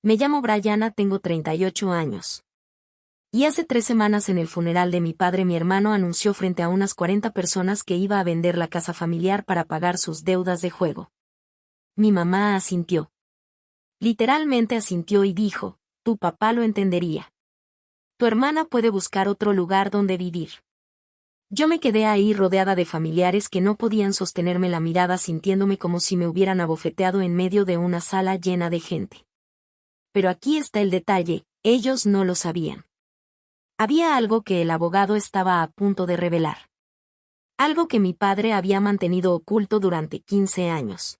Me llamo Brianna, tengo 38 años. Y hace 3 semanas en el funeral de mi padre mi hermano anunció frente a unas 40 personas que iba a vender la casa familiar para pagar sus deudas de juego. Mi mamá asintió. Literalmente asintió y dijo, tu papá lo entendería. Tu hermana puede buscar otro lugar donde vivir. Yo me quedé ahí rodeada de familiares que no podían sostenerme la mirada sintiéndome como si me hubieran abofeteado en medio de una sala llena de gente. Pero aquí está el detalle, ellos no lo sabían. Había algo que el abogado estaba a punto de revelar. Algo que mi padre había mantenido oculto durante 15 años.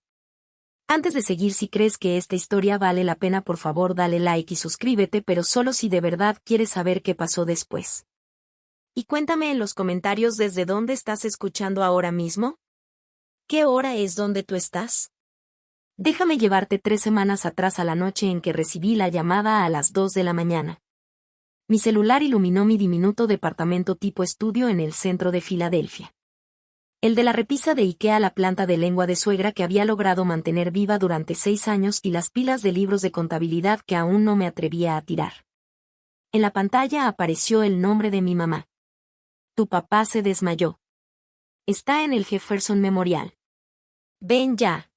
Antes de seguir, si crees que esta historia vale la pena, por favor dale like y suscríbete, pero solo si de verdad quieres saber qué pasó después. Y cuéntame en los comentarios desde dónde estás escuchando ahora mismo. ¿Qué hora es donde tú estás? Déjame llevarte 3 semanas atrás a la noche en que recibí la llamada a las 2 de la mañana. Mi celular iluminó mi diminuto departamento tipo estudio en el centro de Filadelfia. El de la repisa de IKEA, la planta de lengua de suegra que había logrado mantener viva durante 6 años y las pilas de libros de contabilidad que aún no me atrevía a tirar. En la pantalla apareció el nombre de mi mamá. Tu papá se desmayó. Está en el Jefferson Memorial. Ven ya.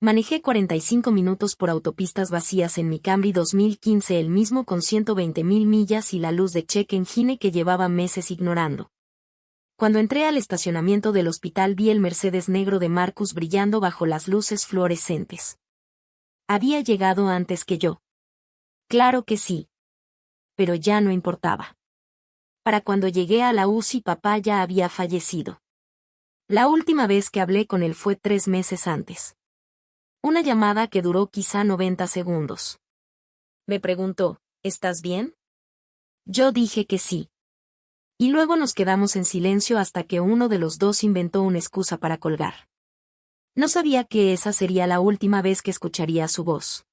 Manejé 45 minutos por autopistas vacías en mi Camry 2015, el mismo con 120,000 millas y la luz de check engine que llevaba meses ignorando. Cuando entré al estacionamiento del hospital vi el Mercedes negro de Marcus brillando bajo las luces fluorescentes. Había llegado antes que yo. Claro que sí. Pero ya no importaba. Para cuando llegué a la UCI, papá ya había fallecido. La última vez que hablé con él fue 3 meses antes. Una llamada que duró quizá 90 segundos. Me preguntó, ¿estás bien? Yo dije que sí. Y luego nos quedamos en silencio hasta que uno de los dos inventó una excusa para colgar. No sabía que esa sería la última vez que escucharía su voz.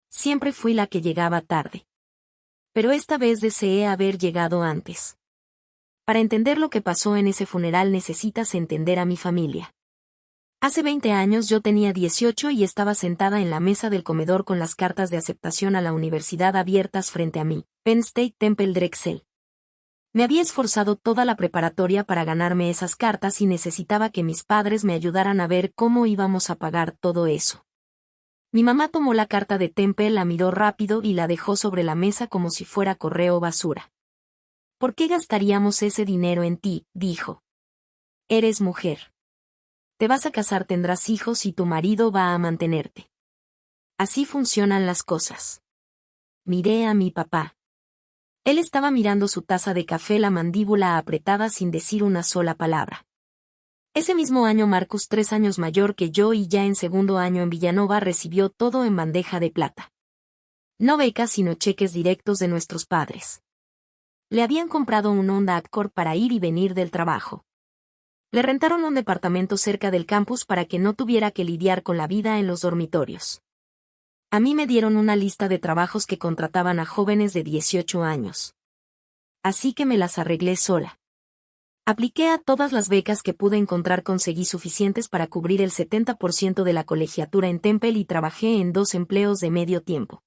Siempre fui la que llegaba tarde. Pero esta vez deseé haber llegado antes. Para entender lo que pasó en ese funeral necesitas entender a mi familia. Hace 20 años yo tenía 18 y estaba sentada en la mesa del comedor con las cartas de aceptación a la universidad abiertas frente a mí, Penn State, Temple, Drexel. Me había esforzado toda la preparatoria para ganarme esas cartas y necesitaba que mis padres me ayudaran a ver cómo íbamos a pagar todo eso. Mi mamá tomó la carta de Temple, la miró rápido y la dejó sobre la mesa como si fuera correo o basura. ¿Por qué gastaríamos ese dinero en ti?, dijo. Eres mujer. Te vas a casar, tendrás hijos y tu marido va a mantenerte. Así funcionan las cosas. Miré a mi papá. Él estaba mirando su taza de café, la mandíbula apretada sin decir una sola palabra. Ese mismo año Marcus, 3 años mayor que yo y ya en segundo año en Villanova, recibió todo en bandeja de plata. No becas sino cheques directos de nuestros padres. Le habían comprado un Honda Accord para ir y venir del trabajo. Le rentaron un departamento cerca del campus para que no tuviera que lidiar con la vida en los dormitorios. A mí me dieron una lista de trabajos que contrataban a jóvenes de 18 años. Así que me las arreglé sola. Apliqué a todas las becas que pude encontrar, conseguí suficientes para cubrir el 70% de la colegiatura en Temple y trabajé en 2 empleos de medio tiempo.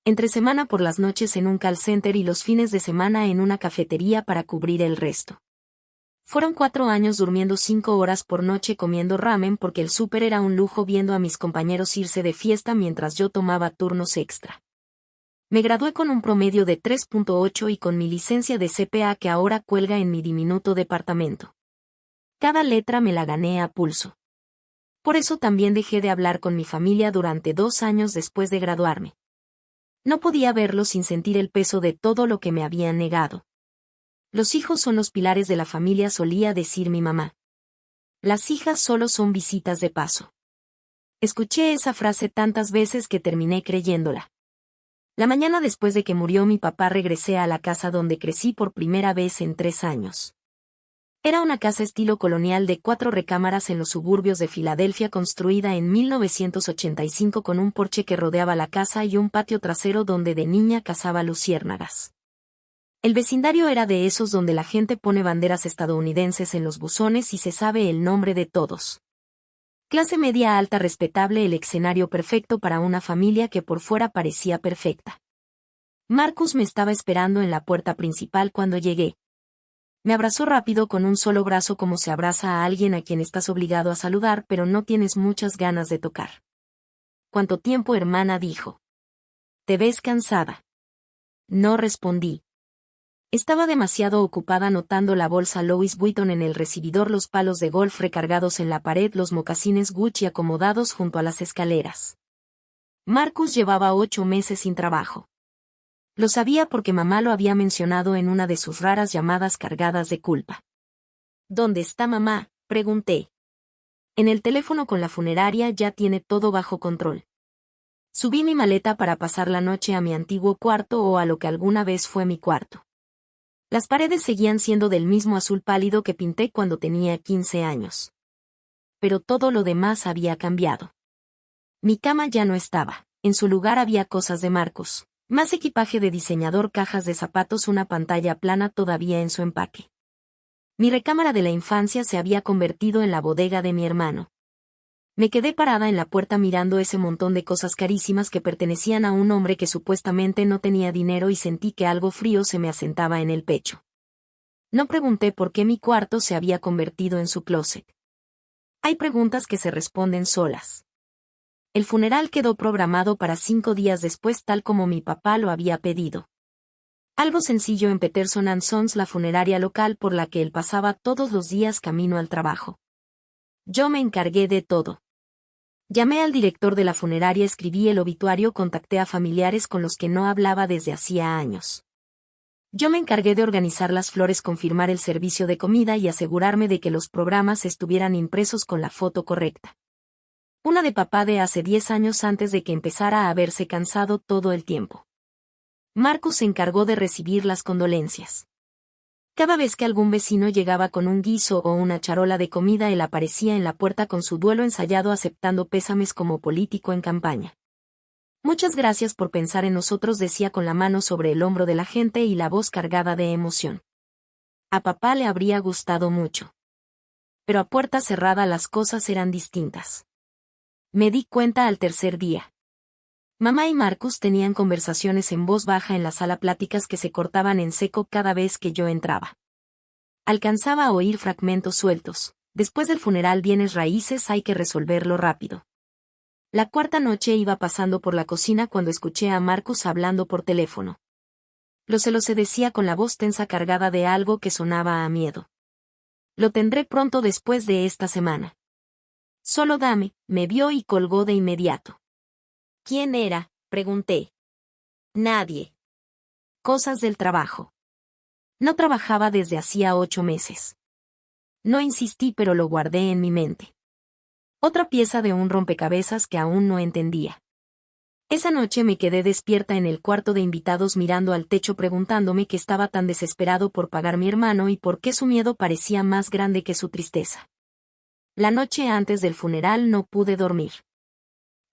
Entre semana por las noches en un call center y los fines de semana en una cafetería para cubrir el resto. Fueron 4 años durmiendo 5 horas por noche comiendo ramen porque el súper era un lujo, viendo a mis compañeros irse de fiesta mientras yo tomaba turnos extra. Me gradué con un promedio de 3.8 y con mi licencia de CPA que ahora cuelga en mi diminuto departamento. Cada letra me la gané a pulso. Por eso también dejé de hablar con mi familia durante 2 años después de graduarme. No podía verlos sin sentir el peso de todo lo que me habían negado. Los hijos son los pilares de la familia, solía decir mi mamá. Las hijas solo son visitas de paso. Escuché esa frase tantas veces que terminé creyéndola. La mañana después de que murió mi papá regresé a la casa donde crecí por primera vez en 3 años. Era una casa estilo colonial de 4 recámaras en los suburbios de Filadelfia, construida en 1985 con un porche que rodeaba la casa y un patio trasero donde de niña cazaba luciérnagas. El vecindario era de esos donde la gente pone banderas estadounidenses en los buzones y se sabe el nombre de todos. Clase media alta respetable, el escenario perfecto para una familia que por fuera parecía perfecta. Marcus me estaba esperando en la puerta principal cuando llegué. Me abrazó rápido con un solo brazo, como se abraza a alguien a quien estás obligado a saludar pero no tienes muchas ganas de tocar. ¿Cuánto tiempo, hermana?, dijo. ¿Te ves cansada? No respondí. Estaba demasiado ocupada anotando la bolsa Louis Vuitton en el recibidor, los palos de golf recargados en la pared, los mocasines Gucci acomodados junto a las escaleras. Marcus llevaba 8 meses sin trabajo. Lo sabía porque mamá lo había mencionado en una de sus raras llamadas cargadas de culpa. ¿Dónde está mamá?, pregunté. En el teléfono con la funeraria, ya tiene todo bajo control. Subí mi maleta para pasar la noche a mi antiguo cuarto, o a lo que alguna vez fue mi cuarto. Las paredes seguían siendo del mismo azul pálido que pinté cuando tenía 15 años. Pero todo lo demás había cambiado. Mi cama ya no estaba. En su lugar había cosas de Marcus. Más equipaje de diseñador, cajas de zapatos, una pantalla plana todavía en su empaque. Mi recámara de la infancia se había convertido en la bodega de mi hermano. Me quedé parada en la puerta mirando ese montón de cosas carísimas que pertenecían a un hombre que supuestamente no tenía dinero, y sentí que algo frío se me asentaba en el pecho. No pregunté por qué mi cuarto se había convertido en su closet. Hay preguntas que se responden solas. El funeral quedó programado para 5 días después, tal como mi papá lo había pedido. Algo sencillo en Peterson & Sons, la funeraria local por la que él pasaba todos los días camino al trabajo. Yo me encargué de todo. Llamé al director de la funeraria, escribí el obituario, contacté a familiares con los que no hablaba desde hacía años. Yo me encargué de organizar las flores, confirmar el servicio de comida y asegurarme de que los programas estuvieran impresos con la foto correcta. Una de papá de hace 10 años, antes de que empezara a haberse cansado todo el tiempo. Marcus se encargó de recibir las condolencias. Cada vez que algún vecino llegaba con un guiso o una charola de comida, él aparecía en la puerta con su duelo ensayado, aceptando pésames como político en campaña. Muchas gracias por pensar en nosotros, decía con la mano sobre el hombro de la gente y la voz cargada de emoción. A papá le habría gustado mucho. Pero a puerta cerrada las cosas eran distintas. Me di cuenta al tercer día. Mamá y Marcus tenían conversaciones en voz baja en la sala, pláticas que se cortaban en seco cada vez que yo entraba. Alcanzaba a oír fragmentos sueltos. Después del funeral, bienes raíces, hay que resolverlo rápido. La cuarta noche iba pasando por la cocina cuando escuché a Marcus hablando por teléfono. Lo sé, decía con la voz tensa, cargada de algo que sonaba a miedo. Lo tendré pronto, después de esta semana. Solo dame, me vio y colgó de inmediato. ¿Quién era?, pregunté. Nadie. Cosas del trabajo. No trabajaba desde hacía 8 meses. No insistí, pero lo guardé en mi mente. Otra pieza de un rompecabezas que aún no entendía. Esa noche me quedé despierta en el cuarto de invitados, mirando al techo, preguntándome qué estaba tan desesperado por pagar mi hermano y por qué su miedo parecía más grande que su tristeza. La noche antes del funeral no pude dormir.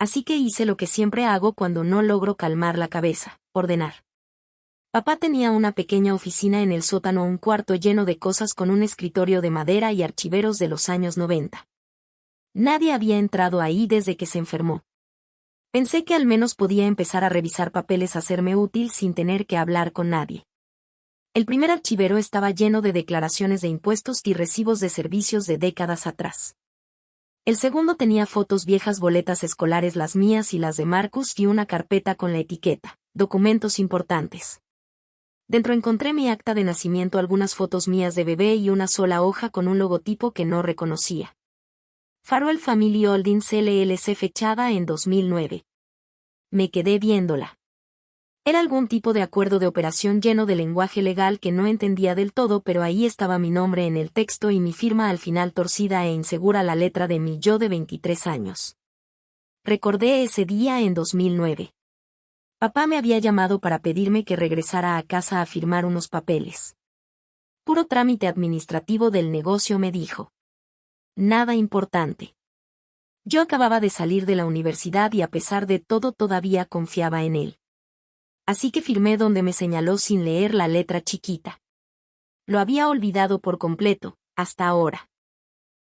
Así que hice lo que siempre hago cuando no logro calmar la cabeza: ordenar. Papá tenía una pequeña oficina en el sótano, un cuarto lleno de cosas, con un escritorio de madera y archiveros de los años 90. Nadie había entrado ahí desde que se enfermó. Pensé que al menos podía empezar a revisar papeles, hacerme útil sin tener que hablar con nadie. El primer archivero estaba lleno de declaraciones de impuestos y recibos de servicios de décadas atrás. El segundo tenía fotos viejas, boletas escolares, las mías y las de Marcus, y una carpeta con la etiqueta documentos importantes. Dentro encontré mi acta de nacimiento, algunas fotos mías de bebé y una sola hoja con un logotipo que no reconocía. Farwell Family Holdings LLC, fechada en 2009. Me quedé viéndola. Era algún tipo de acuerdo de operación lleno de lenguaje legal que no entendía del todo, pero ahí estaba mi nombre en el texto y mi firma al final, torcida e insegura, la letra de mi yo de 23 años. Recordé ese día en 2009. Papá me había llamado para pedirme que regresara a casa a firmar unos papeles. Puro trámite administrativo del negocio, me dijo. Nada importante. Yo acababa de salir de la universidad y a pesar de todo todavía confiaba en él. Así que firmé donde me señaló sin leer la letra chiquita. Lo había olvidado por completo, hasta ahora.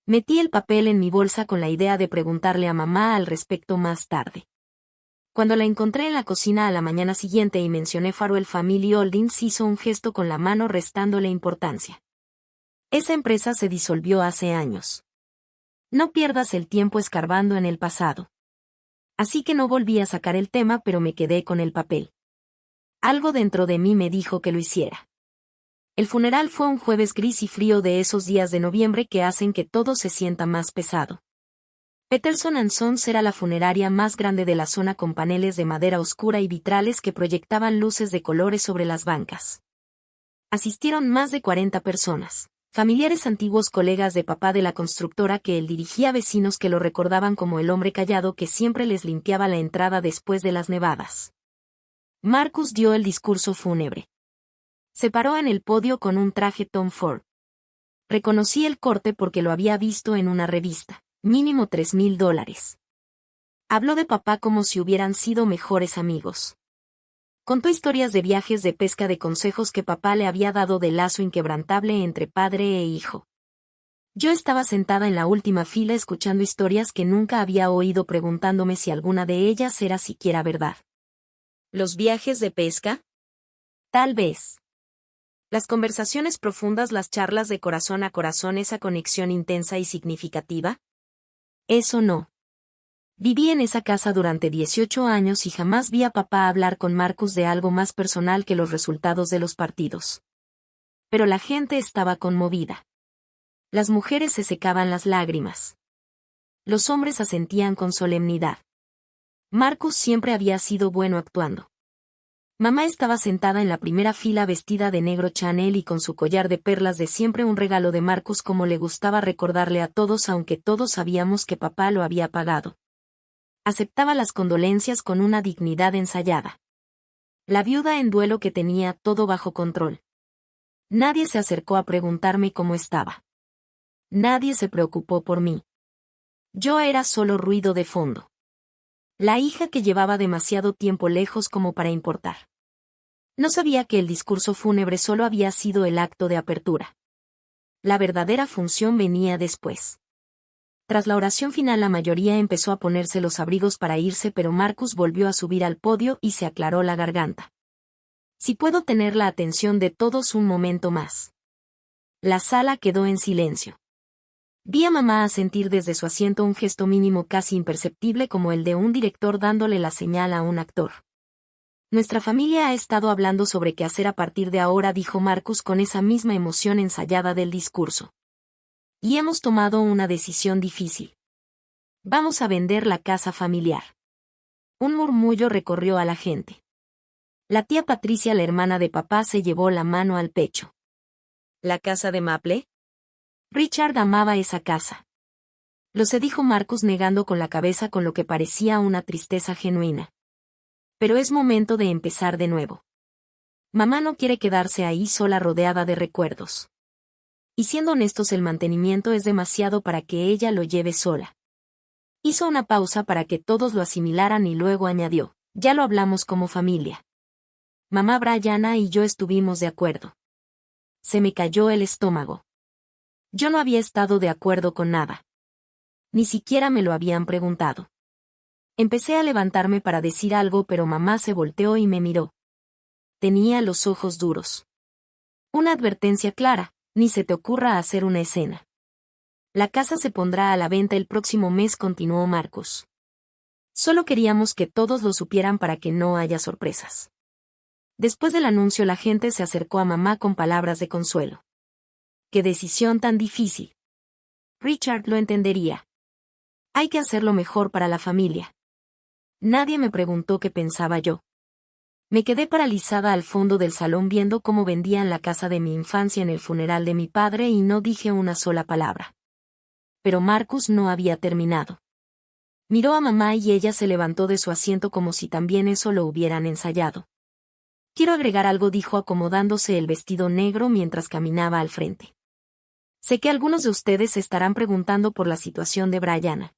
Metí el papel en mi bolsa con la idea de preguntarle a mamá al respecto más tarde. Cuando la encontré en la cocina a la mañana siguiente y mencioné Farwell Family Holdings, hizo un gesto con la mano restándole importancia. Esa empresa se disolvió hace años. No pierdas el tiempo escarbando en el pasado. Así que no volví a sacar el tema, pero me quedé con el papel. Algo dentro de mí me dijo que lo hiciera. El funeral fue un jueves gris y frío de esos días de noviembre que hacen que todo se sienta más pesado. Peterson & Sons era la funeraria más grande de la zona, con paneles de madera oscura y vitrales que proyectaban luces de colores sobre las bancas. Asistieron más de 40 personas, familiares, antiguos colegas de papá de la constructora que él dirigía, vecinos que lo recordaban como el hombre callado que siempre les limpiaba la entrada después de las nevadas. Marcus dio el discurso fúnebre. Se paró en el podio con un traje Tom Ford. Reconocí el corte porque lo había visto en una revista. Mínimo $3,000. Habló de papá como si hubieran sido mejores amigos. Contó historias de viajes de pesca, de consejos que papá le había dado, de lazo inquebrantable entre padre e hijo. Yo estaba sentada en la última fila escuchando historias que nunca había oído, preguntándome si alguna de ellas era siquiera verdad. ¿Los viajes de pesca? Tal vez. Las conversaciones profundas, las charlas de corazón a corazón, esa conexión intensa y significativa. Eso no. Viví en esa casa durante 18 años y jamás vi a papá hablar con Marcus de algo más personal que los resultados de los partidos. Pero la gente estaba conmovida. Las mujeres se secaban las lágrimas. Los hombres asentían con solemnidad. Marcus siempre había sido bueno actuando. Mamá estaba sentada en la primera fila vestida de negro Chanel y con su collar de perlas de siempre, un regalo de Marcus, como le gustaba recordarle a todos, aunque todos sabíamos que papá lo había pagado. Aceptaba las condolencias con una dignidad ensayada. La viuda en duelo que tenía todo bajo control. Nadie se acercó a preguntarme cómo estaba. Nadie se preocupó por mí. Yo era solo ruido de fondo. La hija que llevaba demasiado tiempo lejos como para importar. No sabía que el discurso fúnebre solo había sido el acto de apertura. La verdadera función venía después. Tras la oración final, la mayoría empezó a ponerse los abrigos para irse, pero Marcus volvió a subir al podio y se aclaró la garganta. Si puedo tener la atención de todos un momento más. La sala quedó en silencio. Vi a mamá asentir desde su asiento, un gesto mínimo casi imperceptible como el de un director dándole la señal a un actor. Nuestra familia ha estado hablando sobre qué hacer a partir de ahora, dijo Marcus con esa misma emoción ensayada del discurso. Y hemos tomado una decisión difícil. Vamos a vender la casa familiar. Un murmullo recorrió a la gente. La tía Patricia, la hermana de papá, se llevó la mano al pecho. ¿La casa de Maple? Richard amaba esa casa. Lo sé, dijo Marcus negando con la cabeza, con lo que parecía una tristeza genuina. Pero es momento de empezar de nuevo. Mamá no quiere quedarse ahí sola rodeada de recuerdos. Y siendo honestos, el mantenimiento es demasiado para que ella lo lleve sola. Hizo una pausa para que todos lo asimilaran y luego añadió, ya lo hablamos como familia. Mamá, Brianna y yo estuvimos de acuerdo. Se me cayó el estómago. Yo no había estado de acuerdo con nada. Ni siquiera me lo habían preguntado. Empecé a levantarme para decir algo, pero mamá se volteó y me miró. Tenía los ojos duros. Una advertencia clara: ni se te ocurra hacer una escena. La casa se pondrá a la venta el próximo mes, continuó Marcus. Solo queríamos que todos lo supieran para que no haya sorpresas. Después del anuncio, la gente se acercó a mamá con palabras de consuelo. ¡Qué decisión tan difícil! Richard lo entendería. Hay que hacerlo mejor para la familia. Nadie me preguntó qué pensaba yo. Me quedé paralizada al fondo del salón viendo cómo vendían la casa de mi infancia en el funeral de mi padre y no dije una sola palabra. Pero Marcus no había terminado. Miró a mamá y ella se levantó de su asiento como si también eso lo hubieran ensayado. Quiero agregar algo, dijo acomodándose el vestido negro mientras caminaba al frente. Sé que algunos de ustedes se estarán preguntando por la situación de Brianna.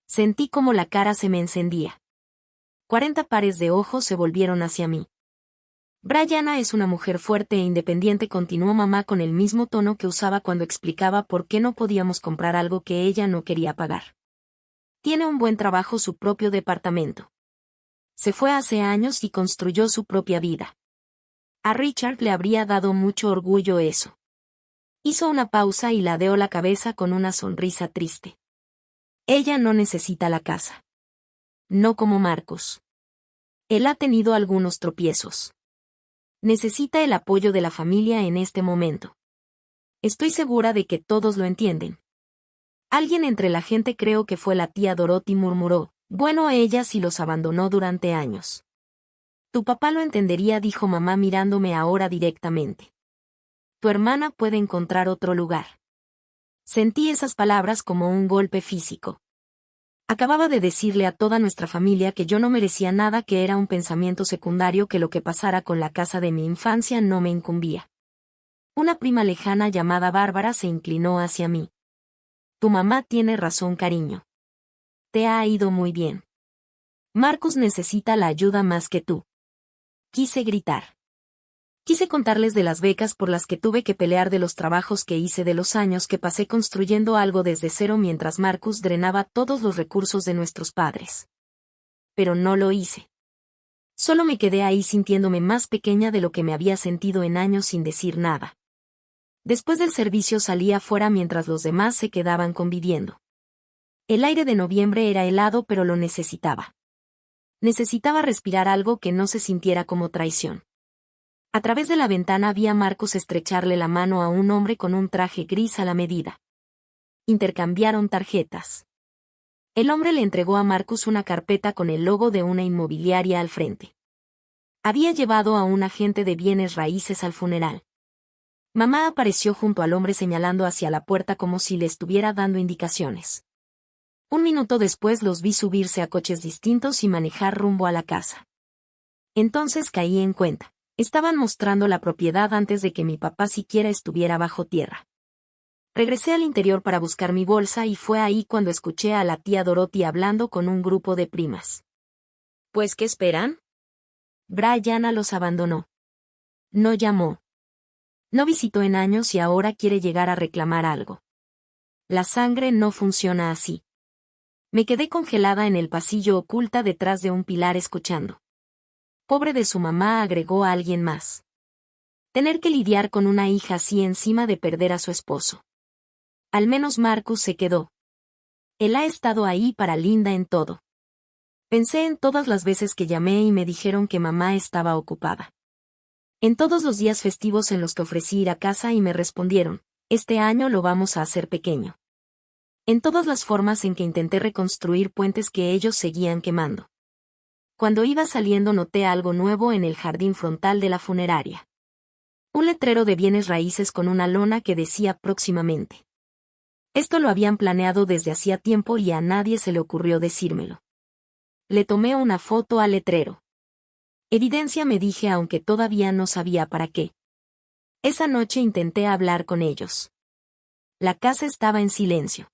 Sentí como la cara se me encendía. 40 pares de ojos se volvieron hacia mí. Brianna es una mujer fuerte e independiente, continuó mamá con el mismo tono que usaba cuando explicaba por qué no podíamos comprar algo que ella no quería pagar. Tiene un buen trabajo, su propio departamento. Se fue hace años y construyó su propia vida. A Richard le habría dado mucho orgullo eso. Hizo una pausa y ladeó la cabeza con una sonrisa triste. Ella no necesita la casa. No como Marcus. Él ha tenido algunos tropiezos. Necesita el apoyo de la familia en este momento. Estoy segura de que todos lo entienden. Alguien entre la gente, creo que fue la tía Dorothy, murmuró. Bueno, ella sí los abandonó durante años. Tu papá lo entendería, dijo mamá mirándome ahora directamente. Tu hermana puede encontrar otro lugar. Sentí esas palabras como un golpe físico. Acababa de decirle a toda nuestra familia que yo no merecía nada, que era un pensamiento secundario, que lo que pasara con la casa de mi infancia no me incumbía. Una prima lejana llamada Bárbara se inclinó hacia mí. Tu mamá tiene razón, cariño. Te ha ido muy bien. Marcus necesita la ayuda más que tú. Quise gritar. Quise contarles de las becas por las que tuve que pelear, de los trabajos que hice, de los años que pasé construyendo algo desde cero mientras Marcus drenaba todos los recursos de nuestros padres. Pero no lo hice. Solo me quedé ahí sintiéndome más pequeña de lo que me había sentido en años, sin decir nada. Después del servicio salí afuera mientras los demás se quedaban conviviendo. El aire de noviembre era helado, pero lo necesitaba. Necesitaba respirar algo que no se sintiera como traición. A través de la ventana vi a Marcus estrecharle la mano a un hombre con un traje gris a la medida. Intercambiaron tarjetas. El hombre le entregó a Marcus una carpeta con el logo de una inmobiliaria al frente. Había llevado a un agente de bienes raíces al funeral. Mamá apareció junto al hombre señalando hacia la puerta como si le estuviera dando indicaciones. Un minuto después los vi subirse a coches distintos y manejar rumbo a la casa. Entonces caí en cuenta. Estaban mostrando la propiedad antes de que mi papá siquiera estuviera bajo tierra. Regresé al interior para buscar mi bolsa y fue ahí cuando escuché a la tía Dorothy hablando con un grupo de primas. ¿Pues qué esperan? Brianna los abandonó. No llamó. No visitó en años y ahora quiere llegar a reclamar algo. La sangre no funciona así. Me quedé congelada en el pasillo, oculta detrás de un pilar, escuchando. Pobre de su mamá, agregó a alguien más. Tener que lidiar con una hija así encima de perder a su esposo. Al menos Marcus se quedó. Él ha estado ahí para Linda en todo. Pensé en todas las veces que llamé y me dijeron que mamá estaba ocupada. En todos los días festivos en los que ofrecí ir a casa y me respondieron, este año lo vamos a hacer pequeño. En todas las formas en que intenté reconstruir puentes que ellos seguían quemando. Cuando iba saliendo noté algo nuevo en el jardín frontal de la funeraria. Un letrero de bienes raíces con una lona que decía próximamente. Esto lo habían planeado desde hacía tiempo y a nadie se le ocurrió decírmelo. Le tomé una foto al letrero. Evidencia, me dije, aunque todavía no sabía para qué. Esa noche intenté hablar con ellos. La casa estaba en silencio.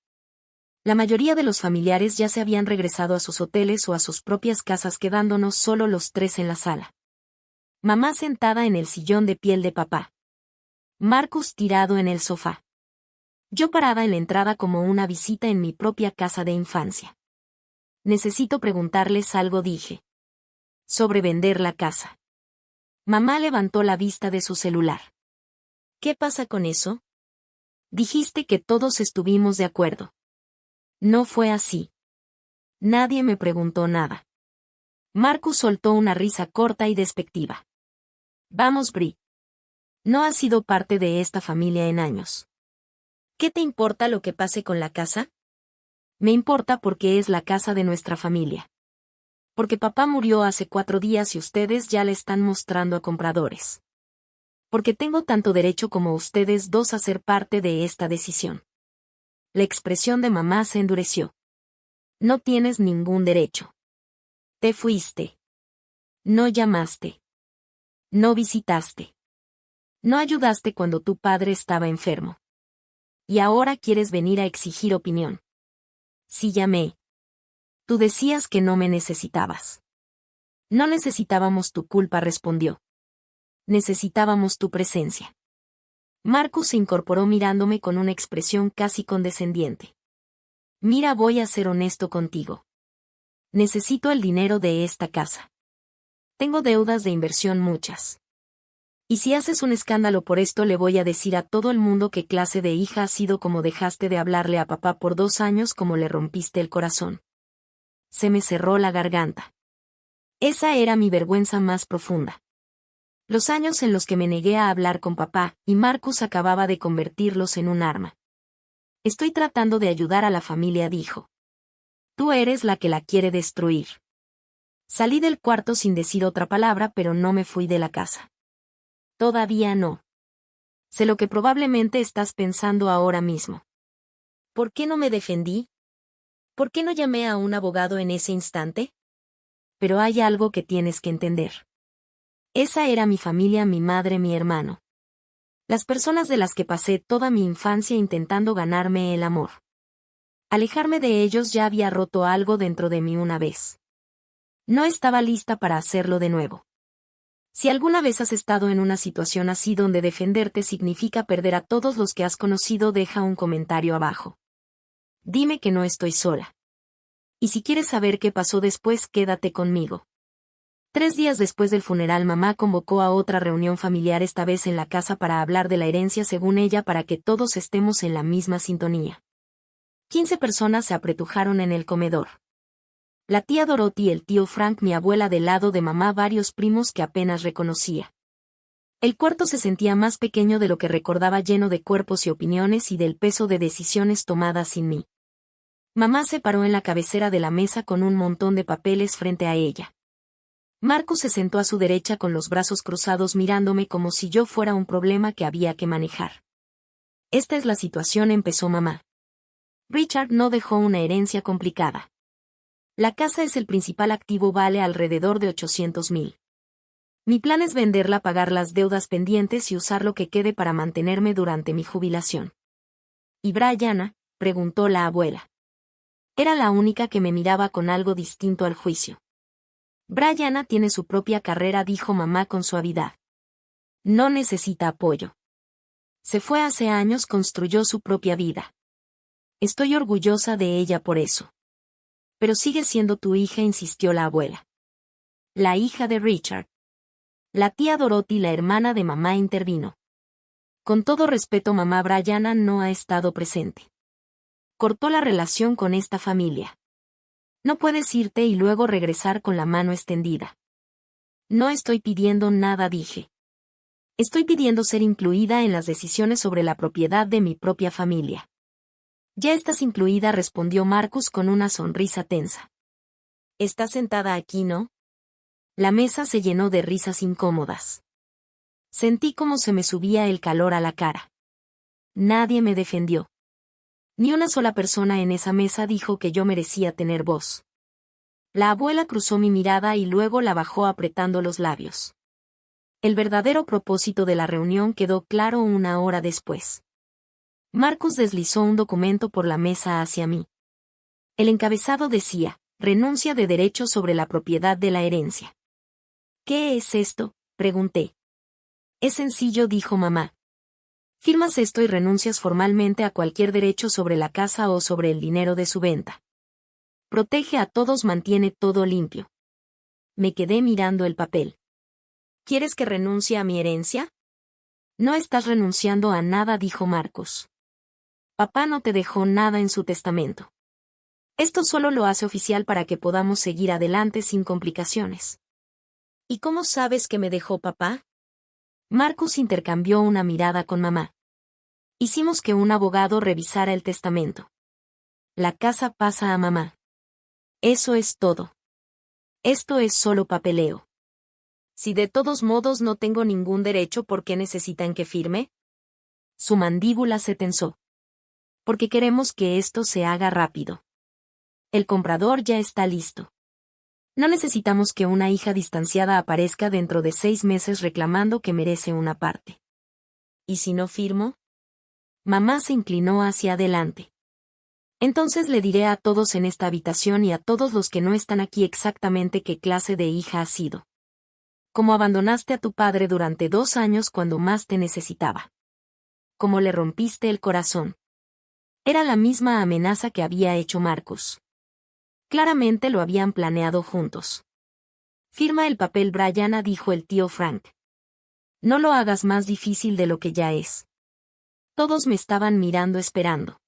La mayoría de los familiares ya se habían regresado a sus hoteles o a sus propias casas, quedándonos solo los tres en la sala. Mamá sentada en el sillón de piel de papá. Marcus tirado en el sofá. Yo parada en la entrada como una visita en mi propia casa de infancia. Necesito preguntarles algo, dije. Sobre vender la casa. Mamá levantó la vista de su celular. ¿Qué pasa con eso? Dijiste que todos estuvimos de acuerdo. No fue así. Nadie me preguntó nada. Marcus soltó una risa corta y despectiva. Vamos, Bri. No has sido parte de esta familia en años. ¿Qué te importa lo que pase con la casa? Me importa porque es la casa de nuestra familia. Porque papá murió hace 4 días y ustedes ya le están mostrando a compradores. Porque tengo tanto derecho como ustedes dos a ser parte de esta decisión. La expresión de mamá se endureció. No tienes ningún derecho. Te fuiste. No llamaste. No visitaste. No ayudaste cuando tu padre estaba enfermo. Y ahora quieres venir a exigir opinión. Sí llamé. Tú decías que no me necesitabas. No necesitábamos tu culpa, respondió. Necesitábamos tu presencia. Marcus se incorporó mirándome con una expresión casi condescendiente. Mira, voy a ser honesto contigo. Necesito el dinero de esta casa. Tengo deudas de inversión muchas. Y si haces un escándalo por esto, le voy a decir a todo el mundo qué clase de hija has sido, como dejaste de hablarle a papá por 2 años, como le rompiste el corazón. Se me cerró la garganta. Esa era mi vergüenza más profunda. Los años en los que me negué a hablar con papá, y Marcus acababa de convertirlos en un arma. Estoy tratando de ayudar a la familia, dijo. Tú eres la que la quiere destruir. Salí del cuarto sin decir otra palabra, pero no me fui de la casa. Todavía no. Sé lo que probablemente estás pensando ahora mismo. ¿Por qué no me defendí? ¿Por qué no llamé a un abogado en ese instante? Pero hay algo que tienes que entender. Esa era mi familia, mi madre, mi hermano. Las personas de las que pasé toda mi infancia intentando ganarme el amor. Alejarme de ellos ya había roto algo dentro de mí una vez. No estaba lista para hacerlo de nuevo. Si alguna vez has estado en una situación así donde defenderte significa perder a todos los que has conocido, deja un comentario abajo. Dime que no estoy sola. Y si quieres saber qué pasó después, quédate conmigo. 3 días después del funeral, mamá convocó a otra reunión familiar, esta vez en la casa, para hablar de la herencia, según ella, para que todos estemos en la misma sintonía. 15 personas se apretujaron en el comedor. La tía Dorothy, el tío Frank, mi abuela del lado de mamá, varios primos que apenas reconocía. El cuarto se sentía más pequeño de lo que recordaba, lleno de cuerpos y opiniones y del peso de decisiones tomadas sin mí. Mamá se paró en la cabecera de la mesa con un montón de papeles frente a ella. Marcus se sentó a su derecha con los brazos cruzados, mirándome como si yo fuera un problema que había que manejar. Esta es la situación, empezó mamá. Richard no dejó una herencia complicada. La casa es el principal activo, vale alrededor de 800,000. Mi plan es venderla, pagar las deudas pendientes y usar lo que quede para mantenerme durante mi jubilación. ¿Y Brianna?, preguntó la abuela. Era la única que me miraba con algo distinto al juicio. Brianna tiene su propia carrera, dijo mamá con suavidad. No necesita apoyo. Se fue hace años, construyó su propia vida. Estoy orgullosa de ella por eso. Pero sigue siendo tu hija, insistió la abuela. La hija de Richard. La tía Dorothy, la hermana de mamá, intervino. Con todo respeto, mamá, Brianna no ha estado presente. Cortó la relación con esta familia. No puedes irte y luego regresar con la mano extendida. No estoy pidiendo nada, dije. Estoy pidiendo ser incluida en las decisiones sobre la propiedad de mi propia familia. Ya estás incluida, respondió Marcus con una sonrisa tensa. Estás sentada aquí, ¿no? La mesa se llenó de risas incómodas. Sentí como se me subía el calor a la cara. Nadie me defendió. Ni una sola persona en esa mesa dijo que yo merecía tener voz. La abuela cruzó mi mirada y luego la bajó apretando los labios. El verdadero propósito de la reunión quedó claro 1 hora después. Marcus deslizó un documento por la mesa hacia mí. El encabezado decía: renuncia de derechos sobre la propiedad de la herencia. ¿Qué es esto?, pregunté. Es sencillo, dijo mamá. Firmas esto y renuncias formalmente a cualquier derecho sobre la casa o sobre el dinero de su venta. Protege a todos, mantiene todo limpio. Me quedé mirando el papel. ¿Quieres que renuncie a mi herencia? No estás renunciando a nada, dijo Marcus. Papá no te dejó nada en su testamento. Esto solo lo hace oficial para que podamos seguir adelante sin complicaciones. ¿Y cómo sabes que me dejó papá? Marcus intercambió una mirada con mamá. Hicimos que un abogado revisara el testamento. La casa pasa a mamá. Eso es todo. Esto es solo papeleo. Si de todos modos no tengo ningún derecho, ¿por qué necesitan que firme? Su mandíbula se tensó. Porque queremos que esto se haga rápido. El comprador ya está listo. No necesitamos que una hija distanciada aparezca dentro de 6 meses reclamando que merece una parte. ¿Y si no firmo? Mamá se inclinó hacia adelante. Entonces le diré a todos en esta habitación y a todos los que no están aquí exactamente qué clase de hija ha sido. Cómo abandonaste a tu padre durante 2 años cuando más te necesitaba. Cómo le rompiste el corazón. Era la misma amenaza que había hecho Marcus. Claramente lo habían planeado juntos. Firma el papel, Brianna, dijo el tío Frank. No lo hagas más difícil de lo que ya es. Todos me estaban mirando esperando.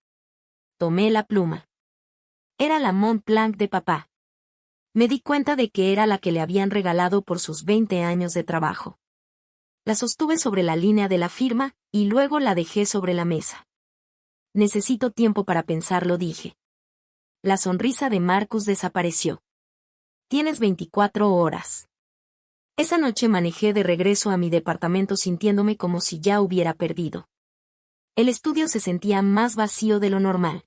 Tomé la pluma. Era la Mont Blanc de papá. Me di cuenta de que era la que le habían regalado por sus 20 años de trabajo. La sostuve sobre la línea de la firma, y luego la dejé sobre la mesa. Necesito tiempo para pensarlo, dije. La sonrisa de Marcus desapareció. Tienes 24 horas. Esa noche manejé de regreso a mi departamento sintiéndome como si ya hubiera perdido. El estudio se sentía más vacío de lo normal.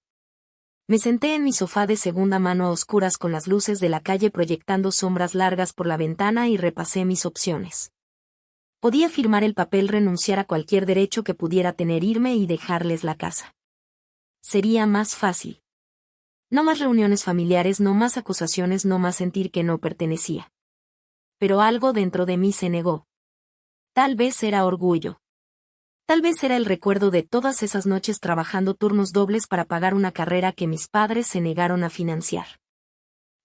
Me senté en mi sofá de segunda mano a oscuras con las luces de la calle proyectando sombras largas por la ventana y repasé mis opciones. Podía firmar el papel, renunciar a cualquier derecho que pudiera tener, irme y dejarles la casa. Sería más fácil. No más reuniones familiares, no más acusaciones, no más sentir que no pertenecía. Pero algo dentro de mí se negó. Tal vez era orgullo. Tal vez era el recuerdo de todas esas noches trabajando turnos dobles para pagar una carrera que mis padres se negaron a financiar.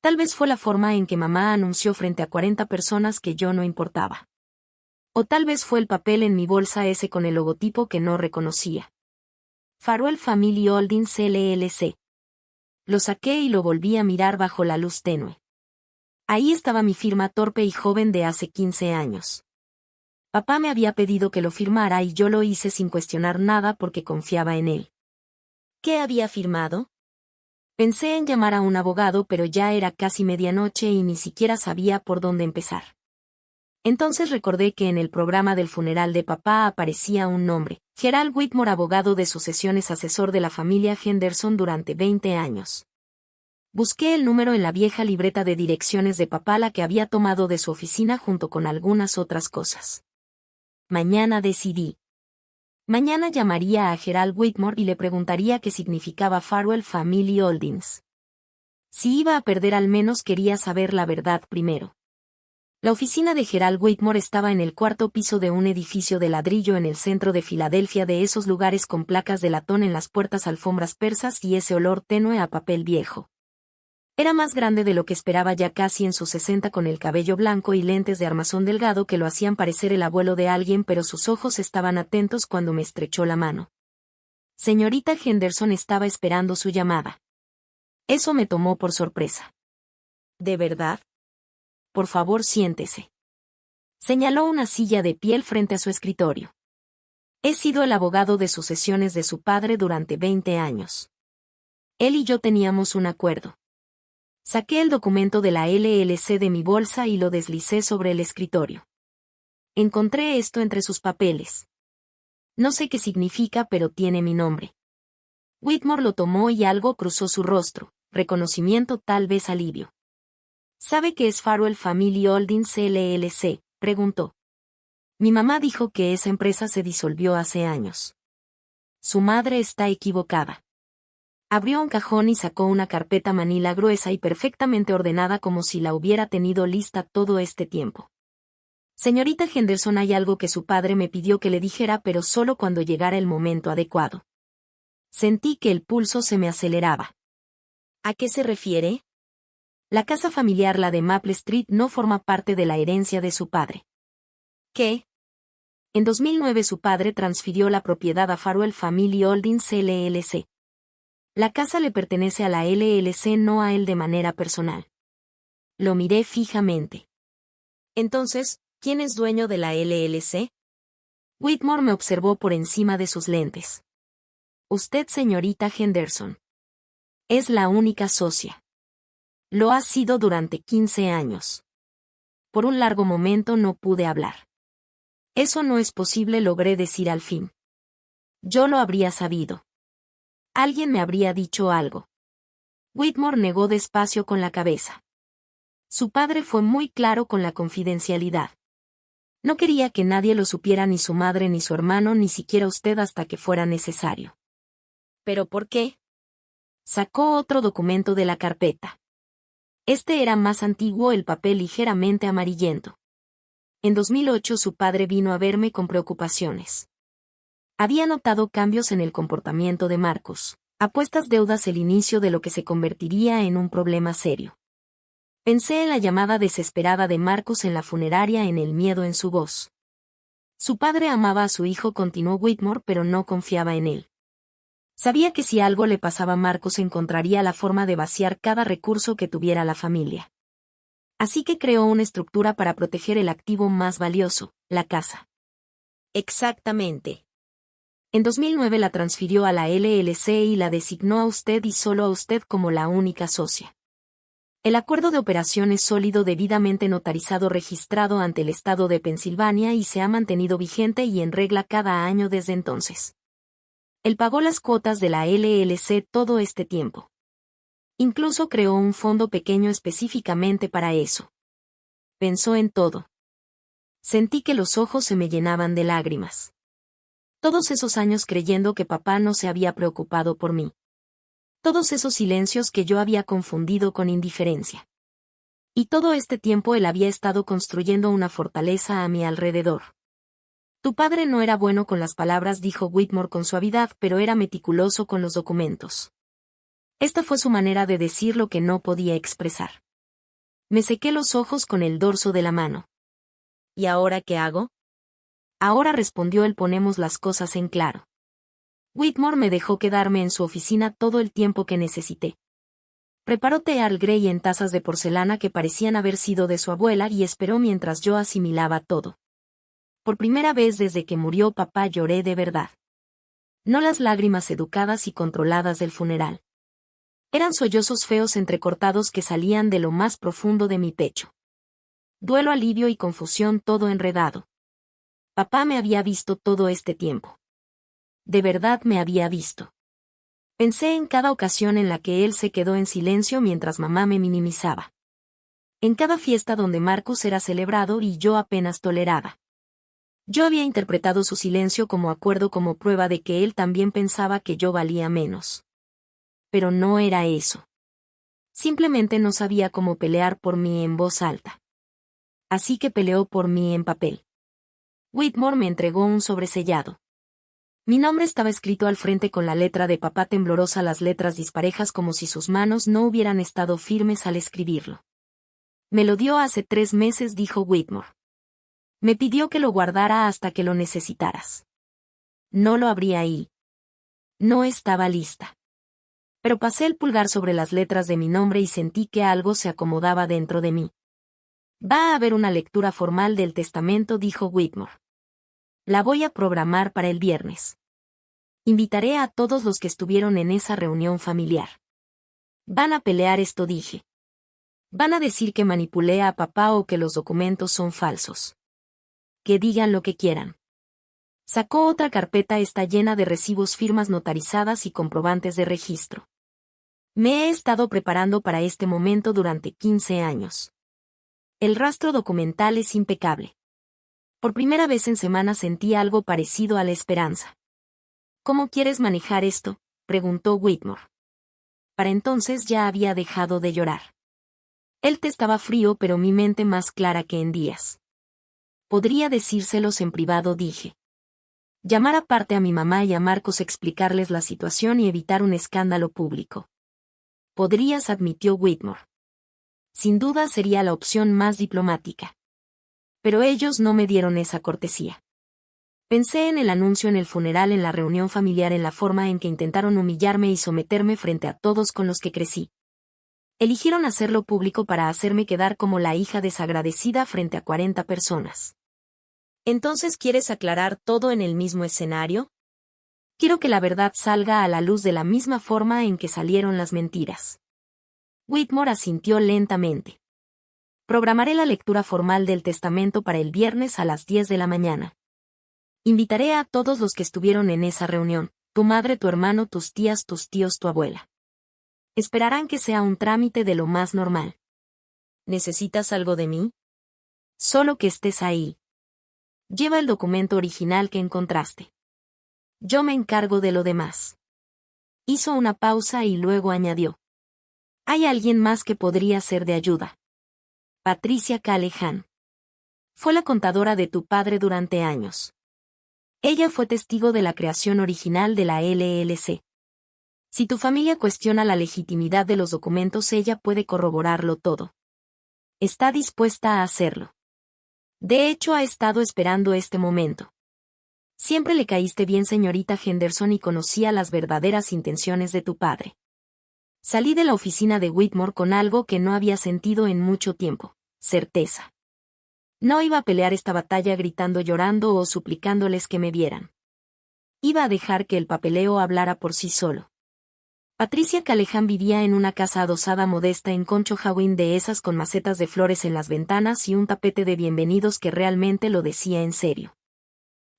Tal vez fue la forma en que mamá anunció frente a 40 personas que yo no importaba. O tal vez fue el papel en mi bolsa, ese con el logotipo que no reconocía. Farwell Family Holdings LLC. Lo saqué y lo volví a mirar bajo la luz tenue. Ahí estaba mi firma torpe y joven de hace 15 años. Papá me había pedido que lo firmara y yo lo hice sin cuestionar nada porque confiaba en él. ¿Qué había firmado? Pensé en llamar a un abogado, pero ya era casi medianoche y ni siquiera sabía por dónde empezar. Entonces recordé que en el programa del funeral de papá aparecía un nombre: Gerald Whitmore, abogado de sucesiones, asesor de la familia Henderson durante 20 años. Busqué el número en la vieja libreta de direcciones de papá, la que había tomado de su oficina junto con algunas otras cosas. Mañana decidí. Mañana llamaría a Gerald Whitmore y le preguntaría qué significaba Farwell Family Holdings. Si iba a perder, al menos quería saber la verdad primero. La oficina de Gerald Whitmore estaba en el 4.º piso de un edificio de ladrillo en el centro de Filadelfia, de esos lugares con placas de latón en las puertas, alfombras persas y ese olor tenue a papel viejo. Era más grande de lo que esperaba, ya casi en sus 60, con el cabello blanco y lentes de armazón delgado que lo hacían parecer el abuelo de alguien, pero sus ojos estaban atentos cuando me estrechó la mano. Señorita Henderson estaba esperando su llamada. Eso me tomó por sorpresa. ¿De verdad? Por favor, siéntese. Señaló una silla de piel frente a su escritorio. He sido el abogado de sucesiones de su padre durante 20 años. Él y yo teníamos un acuerdo. Saqué el documento de la LLC de mi bolsa y lo deslicé sobre el escritorio. Encontré esto entre sus papeles. No sé qué significa, pero tiene mi nombre. Whitmore lo tomó y algo cruzó su rostro, reconocimiento, tal vez alivio. ¿Sabe qué es Farwell Family Holdings LLC?, preguntó. Mi mamá dijo que esa empresa se disolvió hace años. Su madre está equivocada. Abrió un cajón y sacó una carpeta manila gruesa y perfectamente ordenada, como si la hubiera tenido lista todo este tiempo. Señorita Henderson, hay algo que su padre me pidió que le dijera, pero solo cuando llegara el momento adecuado. Sentí que el pulso se me aceleraba. ¿A qué se refiere? La casa familiar, la de Maple Street, no forma parte de la herencia de su padre. ¿Qué? En 2009 su padre transfirió la propiedad a Farwell Family Holdings LLC. La casa le pertenece a la LLC, no a él de manera personal. Lo miré fijamente. Entonces, ¿quién es dueño de la LLC? Whitmore me observó por encima de sus lentes. Usted, señorita Henderson. Es la única socia. Lo ha sido durante 15 años. Por un largo momento no pude hablar. Eso no es posible, logré decir al fin. Yo lo habría sabido. Alguien me habría dicho algo. Whitmore negó despacio con la cabeza. Su padre fue muy claro con la confidencialidad. No quería que nadie lo supiera, ni su madre, ni su hermano, ni siquiera usted, hasta que fuera necesario. ¿Pero por qué? Sacó otro documento de la carpeta. Este era más antiguo, el papel ligeramente amarillento. En 2008 su padre vino a verme con preocupaciones. Había notado cambios en el comportamiento de Marcus, apuestas deudas el inicio de lo que se convertiría en un problema serio. Pensé en la llamada desesperada de Marcus en la funeraria, en el miedo en su voz. Su padre amaba a su hijo, continuó Whitmore, pero no confiaba en él. Sabía que si algo le pasaba a Marcus encontraría la forma de vaciar cada recurso que tuviera la familia. Así que creó una estructura para proteger el activo más valioso, la casa. Exactamente. En 2009 la transfirió a la LLC y la designó a usted y solo a usted como la única socia. El acuerdo de operación es sólido, debidamente notarizado, registrado ante el estado de Pensilvania y se ha mantenido vigente y en regla cada año desde entonces. Él pagó las cuotas de la LLC todo este tiempo. Incluso creó un fondo pequeño específicamente para eso. Pensó en todo. Sentí que los ojos se me llenaban de lágrimas. Todos esos años creyendo que papá no se había preocupado por mí. Todos esos silencios que yo había confundido con indiferencia. Y todo este tiempo él había estado construyendo una fortaleza a mi alrededor. Tu padre no era bueno con las palabras, dijo Whitmore con suavidad, pero era meticuloso con los documentos. Esta fue su manera de decir lo que no podía expresar. Me sequé los ojos con el dorso de la mano. ¿Y ahora qué hago? Ahora, respondió él, ponemos las cosas en claro. Whitmore me dejó quedarme en su oficina todo el tiempo que necesité. Preparó té Earl Grey en tazas de porcelana que parecían haber sido de su abuela y esperó mientras yo asimilaba todo. Por primera vez desde que murió papá lloré de verdad. No las lágrimas educadas y controladas del funeral. Eran sollozos feos entrecortados que salían de lo más profundo de mi pecho. Duelo, alivio y confusión, todo enredado. Papá me había visto todo este tiempo. De verdad me había visto. Pensé en cada ocasión en la que él se quedó en silencio mientras mamá me minimizaba. En cada fiesta donde Marcus era celebrado y yo apenas toleraba. Yo había interpretado su silencio como acuerdo, como prueba de que él también pensaba que yo valía menos. Pero no era eso. Simplemente no sabía cómo pelear por mí en voz alta. Así que peleó por mí en papel. Whitmore me entregó un sobresellado. Mi nombre estaba escrito al frente con la letra de papá temblorosa, las letras disparejas como si sus manos no hubieran estado firmes al escribirlo. Me lo dio hace 3 meses, dijo Whitmore. Me pidió que lo guardara hasta que lo necesitaras. No lo abrí ahí. No estaba lista. Pero pasé el pulgar sobre las letras de mi nombre y sentí que algo se acomodaba dentro de mí. Va a haber una lectura formal del testamento, dijo Whitmore. La voy a programar para el viernes. Invitaré a todos los que estuvieron en esa reunión familiar. Van a pelear esto, dije. Van a decir que manipulé a papá o que los documentos son falsos. Que digan lo que quieran. Sacó otra carpeta, está llena de recibos, firmas notarizadas y comprobantes de registro. Me he estado preparando para este momento durante 15 años. El rastro documental es impecable. Por primera vez en semanas sentí algo parecido a la esperanza. ¿Cómo quieres manejar esto?, preguntó Whitmore. Para entonces ya había dejado de llorar. El té estaba frío, pero mi mente más clara que en días. Podría decírselos en privado, dije. Llamar aparte a mi mamá y a Marcos, explicarles la situación y evitar un escándalo público. Podrías, admitió Whitmore. Sin duda sería la opción más diplomática. Pero ellos no me dieron esa cortesía. Pensé en el anuncio en el funeral, en la reunión familiar, en la forma en que intentaron humillarme y someterme frente a todos con los que crecí. Eligieron hacerlo público para hacerme quedar como la hija desagradecida frente a 40 personas. ¿Entonces quieres aclarar todo en el mismo escenario? Quiero que la verdad salga a la luz de la misma forma en que salieron las mentiras. Whitmore asintió lentamente. Programaré la lectura formal del testamento para el viernes a las 10 de la mañana. Invitaré a todos los que estuvieron en esa reunión, tu madre, tu hermano, tus tías, tus tíos, tu abuela. Esperarán que sea un trámite de lo más normal. ¿Necesitas algo de mí? Solo que estés ahí. Lleva el documento original que encontraste. Yo me encargo de lo demás. Hizo una pausa y luego añadió. Hay alguien más que podría ser de ayuda. Patricia Callahan. Fue la contadora de tu padre durante años. Ella fue testigo de la creación original de la LLC. Si tu familia cuestiona la legitimidad de los documentos, ella puede corroborarlo todo. Está dispuesta a hacerlo. De hecho, ha estado esperando este momento. Siempre le caíste bien, señorita Henderson, y conocía las verdaderas intenciones de tu padre. Salí de la oficina de Whitmore con algo que no había sentido en mucho tiempo: certeza. No iba a pelear esta batalla gritando, llorando o suplicándoles que me vieran. Iba a dejar que el papeleo hablara por sí solo. Patricia Callahan vivía en una casa adosada modesta en Conshohocken, de esas con macetas de flores en las ventanas y un tapete de bienvenidos que realmente lo decía en serio.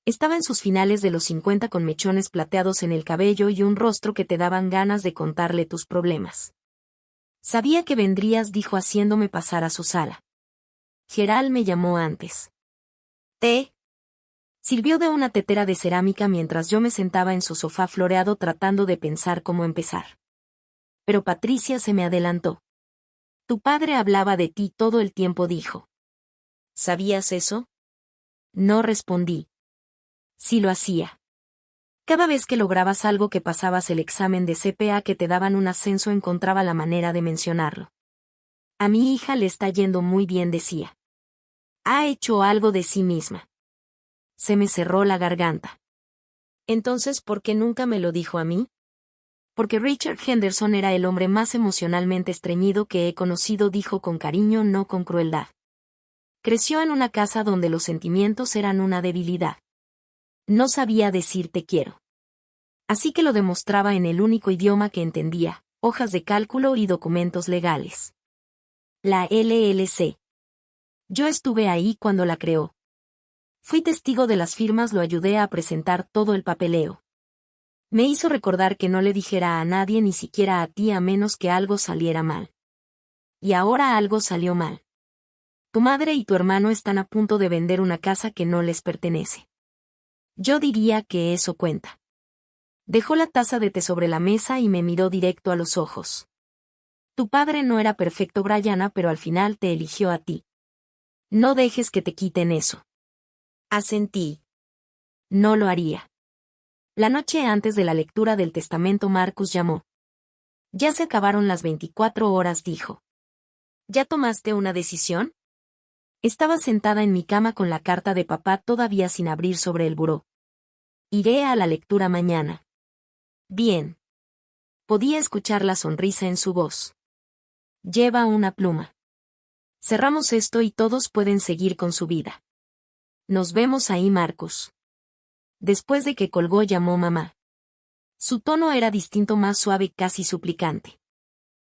Estaba en sus finales de los 50, con mechones plateados en el cabello y un rostro que te daban ganas de contarle tus problemas. Sabía que vendrías, dijo haciéndome pasar a su sala. Gerald me llamó antes. ¿Té? Sirvió de una tetera de cerámica mientras yo me sentaba en su sofá floreado tratando de pensar cómo empezar. Pero Patricia se me adelantó. Tu padre hablaba de ti todo el tiempo, dijo. ¿Sabías eso? No respondí. Sí lo hacía. Cada vez que lograbas algo, que pasabas el examen de CPA, que te daban un ascenso, encontraba la manera de mencionarlo. A mi hija le está yendo muy bien, decía. Ha hecho algo de sí misma. Se me cerró la garganta. Entonces, ¿por qué nunca me lo dijo a mí? Porque Richard Henderson era el hombre más emocionalmente estreñido que he conocido, dijo con cariño, no con crueldad. Creció en una casa donde los sentimientos eran una debilidad. No sabía decir te quiero. Así que lo demostraba en el único idioma que entendía: hojas de cálculo y documentos legales. La LLC. Yo estuve ahí cuando la creó. Fui testigo de las firmas, lo ayudé a presentar todo el papeleo. Me hizo recordar que no le dijera a nadie, ni siquiera a ti, a menos que algo saliera mal. Y ahora algo salió mal. Tu madre y tu hermano están a punto de vender una casa que no les pertenece. Yo diría que eso cuenta. Dejó la taza de té sobre la mesa y me miró directo a los ojos. Tu padre no era perfecto, Brianna, pero al final te eligió a ti. No dejes que te quiten eso. Asentí. No lo haría. La noche antes de la lectura del testamento, Marcus llamó. Ya se acabaron las 24 horas, dijo. ¿Ya tomaste una decisión? Estaba sentada en mi cama con la carta de papá todavía sin abrir sobre el buró. Iré a la lectura mañana. Bien. Podía escuchar la sonrisa en su voz. Lleva una pluma. Cerramos esto y todos pueden seguir con su vida. Nos vemos ahí, Marcus. Después de que colgó, llamó mamá. Su tono era distinto, más suave, casi suplicante.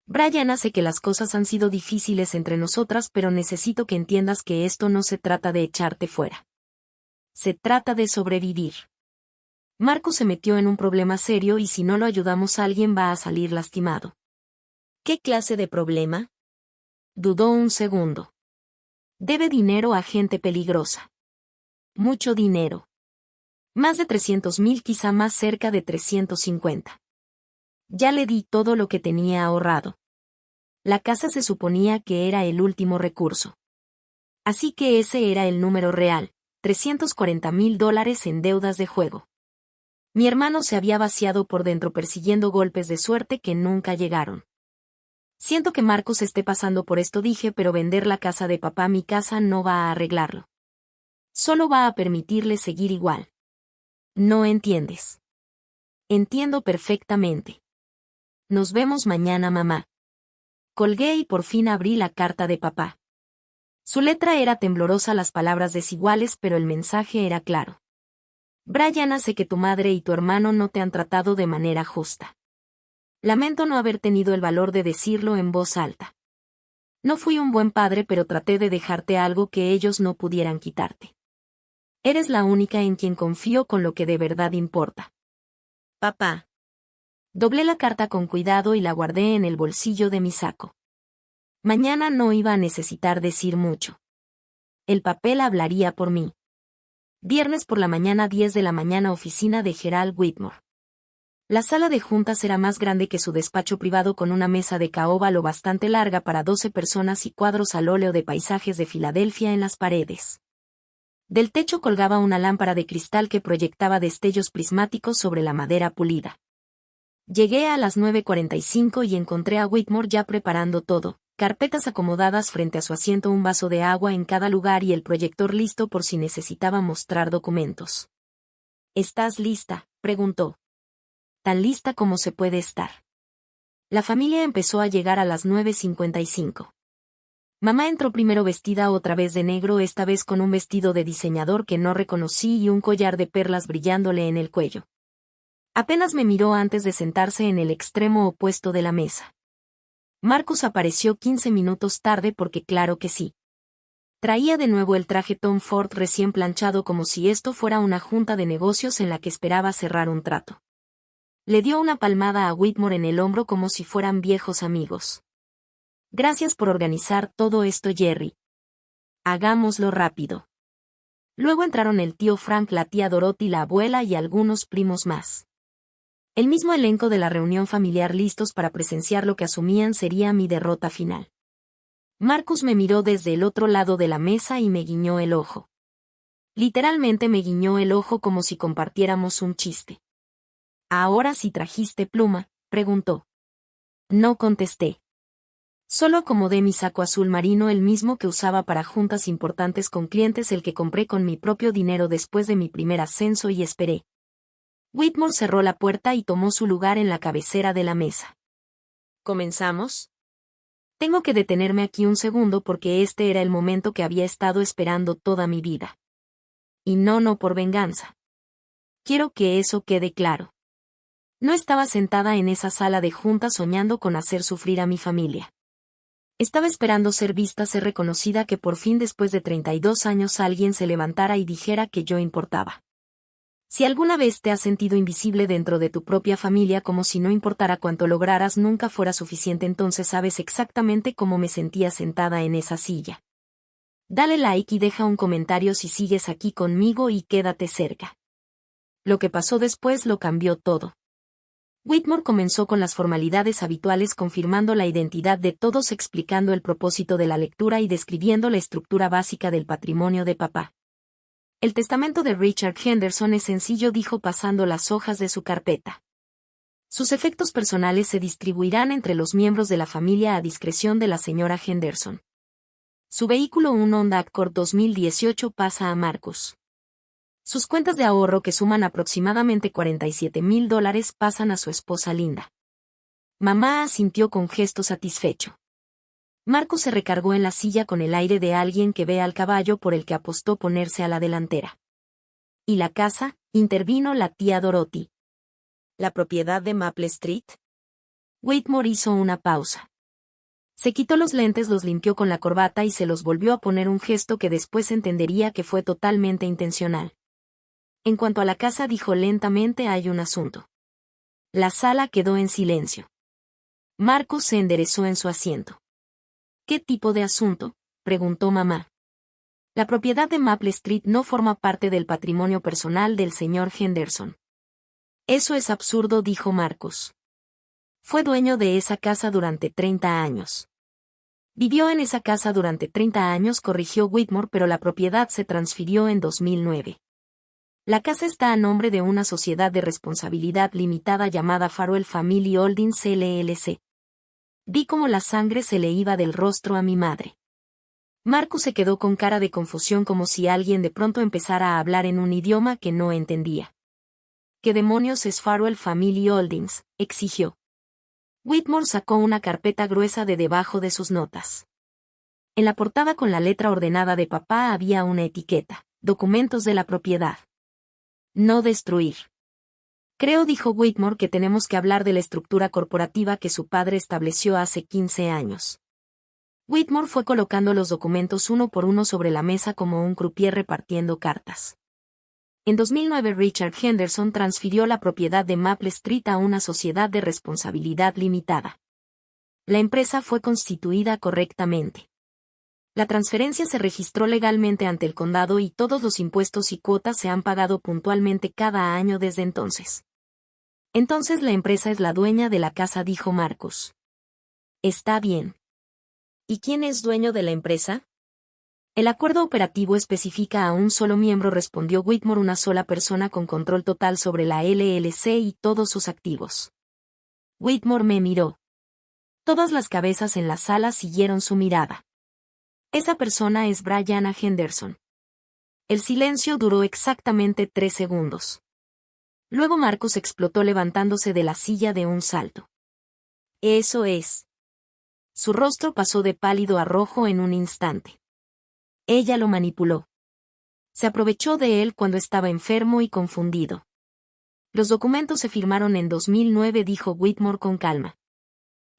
Brianna, sé que las cosas han sido difíciles entre nosotras, pero necesito que entiendas que esto no se trata de echarte fuera. Se trata de sobrevivir. Marcus se metió en un problema serio y si no lo ayudamos, alguien va a salir lastimado. ¿Qué clase de problema? Dudó un segundo. Debe dinero a gente peligrosa. Mucho dinero. Más de 300,000, quizá más, cerca de 350. Ya le di todo lo que tenía ahorrado. La casa se suponía que era el último recurso. Así que ese era el número real: $340,000 en deudas de juego. Mi hermano se había vaciado por dentro persiguiendo golpes de suerte que nunca llegaron. Siento que Marcus esté pasando por esto, dije, pero vender la casa de papá, mi casa, no va a arreglarlo. Solo va a permitirle seguir igual. No entiendes. Entiendo perfectamente. Nos vemos mañana, mamá. Colgué y por fin abrí la carta de papá. Su letra era temblorosa, las palabras desiguales, pero el mensaje era claro. Brianna, sé que tu madre y tu hermano no te han tratado de manera justa. Lamento no haber tenido el valor de decirlo en voz alta. No fui un buen padre, pero traté de dejarte algo que ellos no pudieran quitarte. Eres la única en quien confío con lo que de verdad importa. Papá. Doblé la carta con cuidado y la guardé en el bolsillo de mi saco. Mañana no iba a necesitar decir mucho. El papel hablaría por mí. Viernes por la mañana, 10 de la mañana, oficina de Gerald Whitmore. La sala de juntas era más grande que su despacho privado, con una mesa de caoba lo bastante larga para 12 personas y cuadros al óleo de paisajes de Filadelfia en las paredes. Del techo colgaba una lámpara de cristal que proyectaba destellos prismáticos sobre la madera pulida. Llegué a las 9:45 y encontré a Whitmore ya preparando todo, carpetas acomodadas frente a su asiento, un vaso de agua en cada lugar y el proyector listo por si necesitaba mostrar documentos. ¿Estás lista?, preguntó. Tan lista como se puede estar. La familia empezó a llegar a las 9:55. Mamá entró primero vestida otra vez de negro, esta vez con un vestido de diseñador que no reconocí y un collar de perlas brillándole en el cuello. Apenas me miró antes de sentarse en el extremo opuesto de la mesa. Marcus apareció 15 minutos tarde porque claro que sí. Traía de nuevo el traje Tom Ford recién planchado como si esto fuera una junta de negocios en la que esperaba cerrar un trato. Le dio una palmada a Whitmore en el hombro como si fueran viejos amigos. Gracias por organizar todo esto, Jerry. Hagámoslo rápido. Luego entraron el tío Frank, la tía Dorothy, la abuela y algunos primos más. El mismo elenco de la reunión familiar listos para presenciar lo que asumían sería mi derrota final. Marcus me miró desde el otro lado de la mesa y me guiñó el ojo. Literalmente me guiñó el ojo como si compartiéramos un chiste. ¿Ahora sí trajiste pluma?, preguntó. No contesté. Solo acomodé mi saco azul marino, el mismo que usaba para juntas importantes con clientes, el que compré con mi propio dinero después de mi primer ascenso, y esperé. Whitmore cerró la puerta y tomó su lugar en la cabecera de la mesa. ¿Comenzamos? Tengo que detenerme aquí un segundo porque este era el momento que había estado esperando toda mi vida. Y no por venganza. Quiero que eso quede claro. No estaba sentada en esa sala de juntas soñando con hacer sufrir a mi familia. Estaba esperando ser vista, ser reconocida, que por fin después de 32 años alguien se levantara y dijera que yo importaba. Si alguna vez te has sentido invisible dentro de tu propia familia, como si no importara cuánto lograras nunca fuera suficiente, entonces sabes exactamente cómo me sentía sentada en esa silla. Dale like y deja un comentario si sigues aquí conmigo y quédate cerca. Lo que pasó después lo cambió todo. Whitmore comenzó con las formalidades habituales, confirmando la identidad de todos, explicando el propósito de la lectura y describiendo la estructura básica del patrimonio de papá. El testamento de Richard Henderson es sencillo, dijo pasando las hojas de su carpeta. Sus efectos personales se distribuirán entre los miembros de la familia a discreción de la señora Henderson. Su vehículo, un Honda Accord 2018, pasa a Marcus. Sus cuentas de ahorro, que suman aproximadamente $47,000, pasan a su esposa Linda. Mamá asintió con gesto satisfecho. Marcus se recargó en la silla con el aire de alguien que ve al caballo por el que apostó ponerse a la delantera. ¿Y la casa?, intervino la tía Dorothy. ¿La propiedad de Maple Street? Whitmore hizo una pausa. Se quitó los lentes, los limpió con la corbata y se los volvió a poner, un gesto que después entendería que fue totalmente intencional. En cuanto a la casa, dijo lentamente, hay un asunto. La sala quedó en silencio. Marcus se enderezó en su asiento. ¿Qué tipo de asunto?, preguntó mamá. La propiedad de Maple Street no forma parte del patrimonio personal del señor Henderson. Eso es absurdo, dijo Marcus. Fue dueño de esa casa durante 30 años. Vivió en esa casa durante 30 años, corrigió Whitmore, pero la propiedad se transfirió en 2009. La casa está a nombre de una sociedad de responsabilidad limitada llamada Farwell Family Holdings LLC. Vi cómo la sangre se le iba del rostro a mi madre. Marcus se quedó con cara de confusión, como si alguien de pronto empezara a hablar en un idioma que no entendía. ¿Qué demonios es Farwell Family Holdings?, exigió. Whitmore sacó una carpeta gruesa de debajo de sus notas. En la portada, con la letra ordenada de papá, había una etiqueta: documentos de la propiedad. No destruir. Creo, dijo Whitmore, que tenemos que hablar de la estructura corporativa que su padre estableció hace 15 años. Whitmore fue colocando los documentos uno por uno sobre la mesa como un croupier repartiendo cartas. En 2009 Richard Henderson transfirió la propiedad de Maple Street a una sociedad de responsabilidad limitada. La empresa fue constituida correctamente. La transferencia se registró legalmente ante el condado y todos los impuestos y cuotas se han pagado puntualmente cada año desde entonces. Entonces la empresa es la dueña de la casa, dijo Marcus. Está bien. ¿Y quién es dueño de la empresa? El acuerdo operativo especifica a un solo miembro, respondió Whitmore, una sola persona con control total sobre la LLC y todos sus activos. Whitmore me miró. Todas las cabezas en la sala siguieron su mirada. Esa persona es Brianna Henderson. El silencio duró exactamente 3 segundos. Luego Marcus explotó levantándose de la silla de un salto. Eso es. Su rostro pasó de pálido a rojo en un instante. Ella lo manipuló. Se aprovechó de él cuando estaba enfermo y confundido. Los documentos se firmaron en 2009, dijo Whitmore con calma.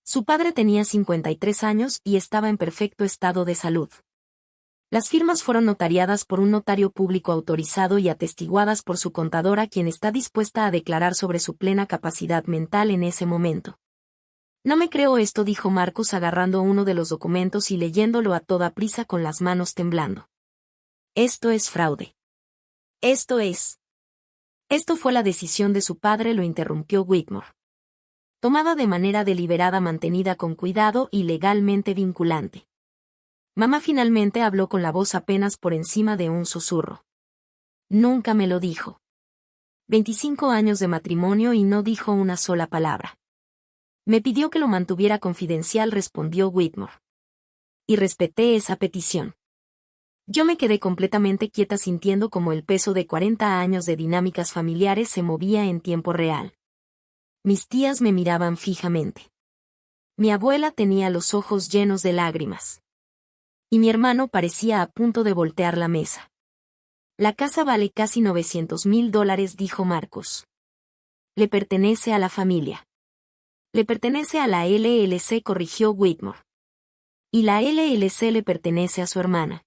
Su padre tenía 53 años y estaba en perfecto estado de salud. Las firmas fueron notariadas por un notario público autorizado y atestiguadas por su contadora, quien está dispuesta a declarar sobre su plena capacidad mental en ese momento. No me creo esto, dijo Marcus agarrando uno de los documentos y leyéndolo a toda prisa con las manos temblando. Esto es fraude. Esto fue la decisión de su padre, lo interrumpió Whitmore. Tomada de manera deliberada, mantenida con cuidado y legalmente vinculante. Mamá finalmente habló con la voz apenas por encima de un susurro. Nunca me lo dijo. 25 años de matrimonio y no dijo una sola palabra. Me pidió que lo mantuviera confidencial, respondió Whitmore. Y respeté esa petición. Yo me quedé completamente quieta, sintiendo como el peso de 40 años de dinámicas familiares se movía en tiempo real. Mis tías me miraban fijamente. Mi abuela tenía los ojos llenos de lágrimas. Y mi hermano parecía a punto de voltear la mesa. La casa vale casi $900,000, dijo Marcus. Le pertenece a la familia. Le pertenece a la LLC, corrigió Whitmore. Y la LLC le pertenece a su hermana.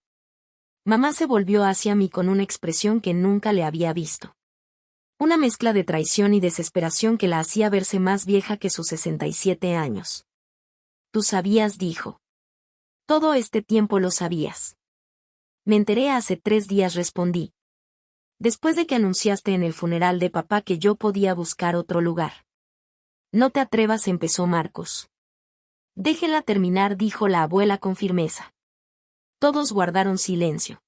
Mamá se volvió hacia mí con una expresión que nunca le había visto. Una mezcla de traición y desesperación que la hacía verse más vieja que sus 67 años. Tú sabías, dijo. Todo este tiempo lo sabías. Me enteré hace 3 días, respondí. Después de que anunciaste en el funeral de papá que yo podía buscar otro lugar. No te atrevas, empezó Marcus. Déjela terminar, dijo la abuela con firmeza. Todos guardaron silencio.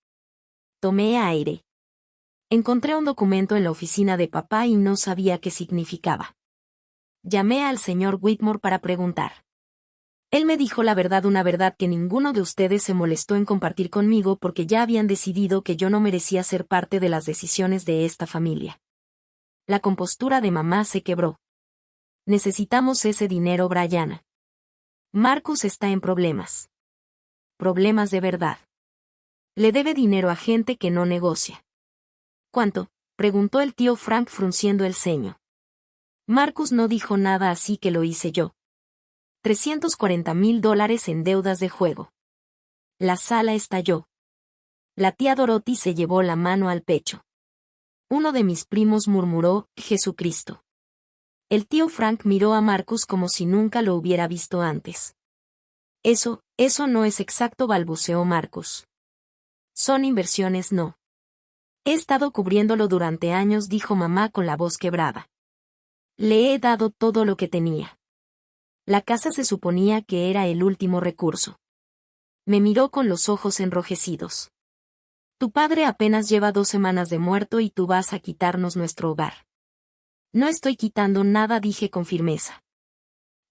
Tomé aire. Encontré un documento en la oficina de papá y no sabía qué significaba. Llamé al señor Whitmore para preguntar. Él me dijo la verdad, una verdad que ninguno de ustedes se molestó en compartir conmigo porque ya habían decidido que yo no merecía ser parte de las decisiones de esta familia. La compostura de mamá se quebró. Necesitamos ese dinero, Brianna. Marcus está en problemas. Problemas de verdad. Le debe dinero a gente que no negocia. ¿Cuánto?, preguntó el tío Frank frunciendo el ceño. Marcus no dijo nada, así que lo hice yo. $340,000 en deudas de juego. La sala estalló. La tía Dorothy se llevó la mano al pecho. Uno de mis primos murmuró, Jesucristo. El tío Frank miró a Marcus como si nunca lo hubiera visto antes. Eso no es exacto, balbuceó Marcus. Son inversiones, no. He estado cubriéndolo durante años, dijo mamá con la voz quebrada. Le he dado todo lo que tenía. La casa se suponía que era el último recurso. Me miró con los ojos enrojecidos. Tu padre apenas lleva 2 semanas de muerto y tú vas a quitarnos nuestro hogar. No estoy quitando nada, dije con firmeza.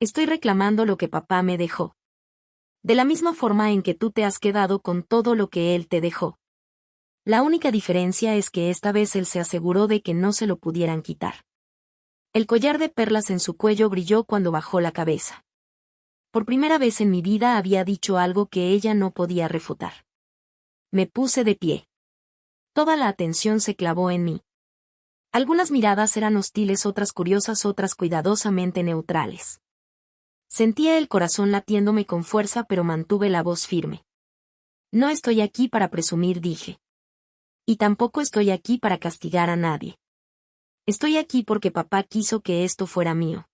Estoy reclamando lo que papá me dejó. De la misma forma en que tú te has quedado con todo lo que él te dejó. La única diferencia es que esta vez él se aseguró de que no se lo pudieran quitar. El collar de perlas en su cuello brilló cuando bajó la cabeza. Por primera vez en mi vida había dicho algo que ella no podía refutar. Me puse de pie. Toda la atención se clavó en mí. Algunas miradas eran hostiles, otras curiosas, otras cuidadosamente neutrales. Sentía el corazón latiéndome con fuerza, pero mantuve la voz firme. No estoy aquí para presumir, dije. Y tampoco estoy aquí para castigar a nadie. Estoy aquí porque papá quiso que esto fuera mío.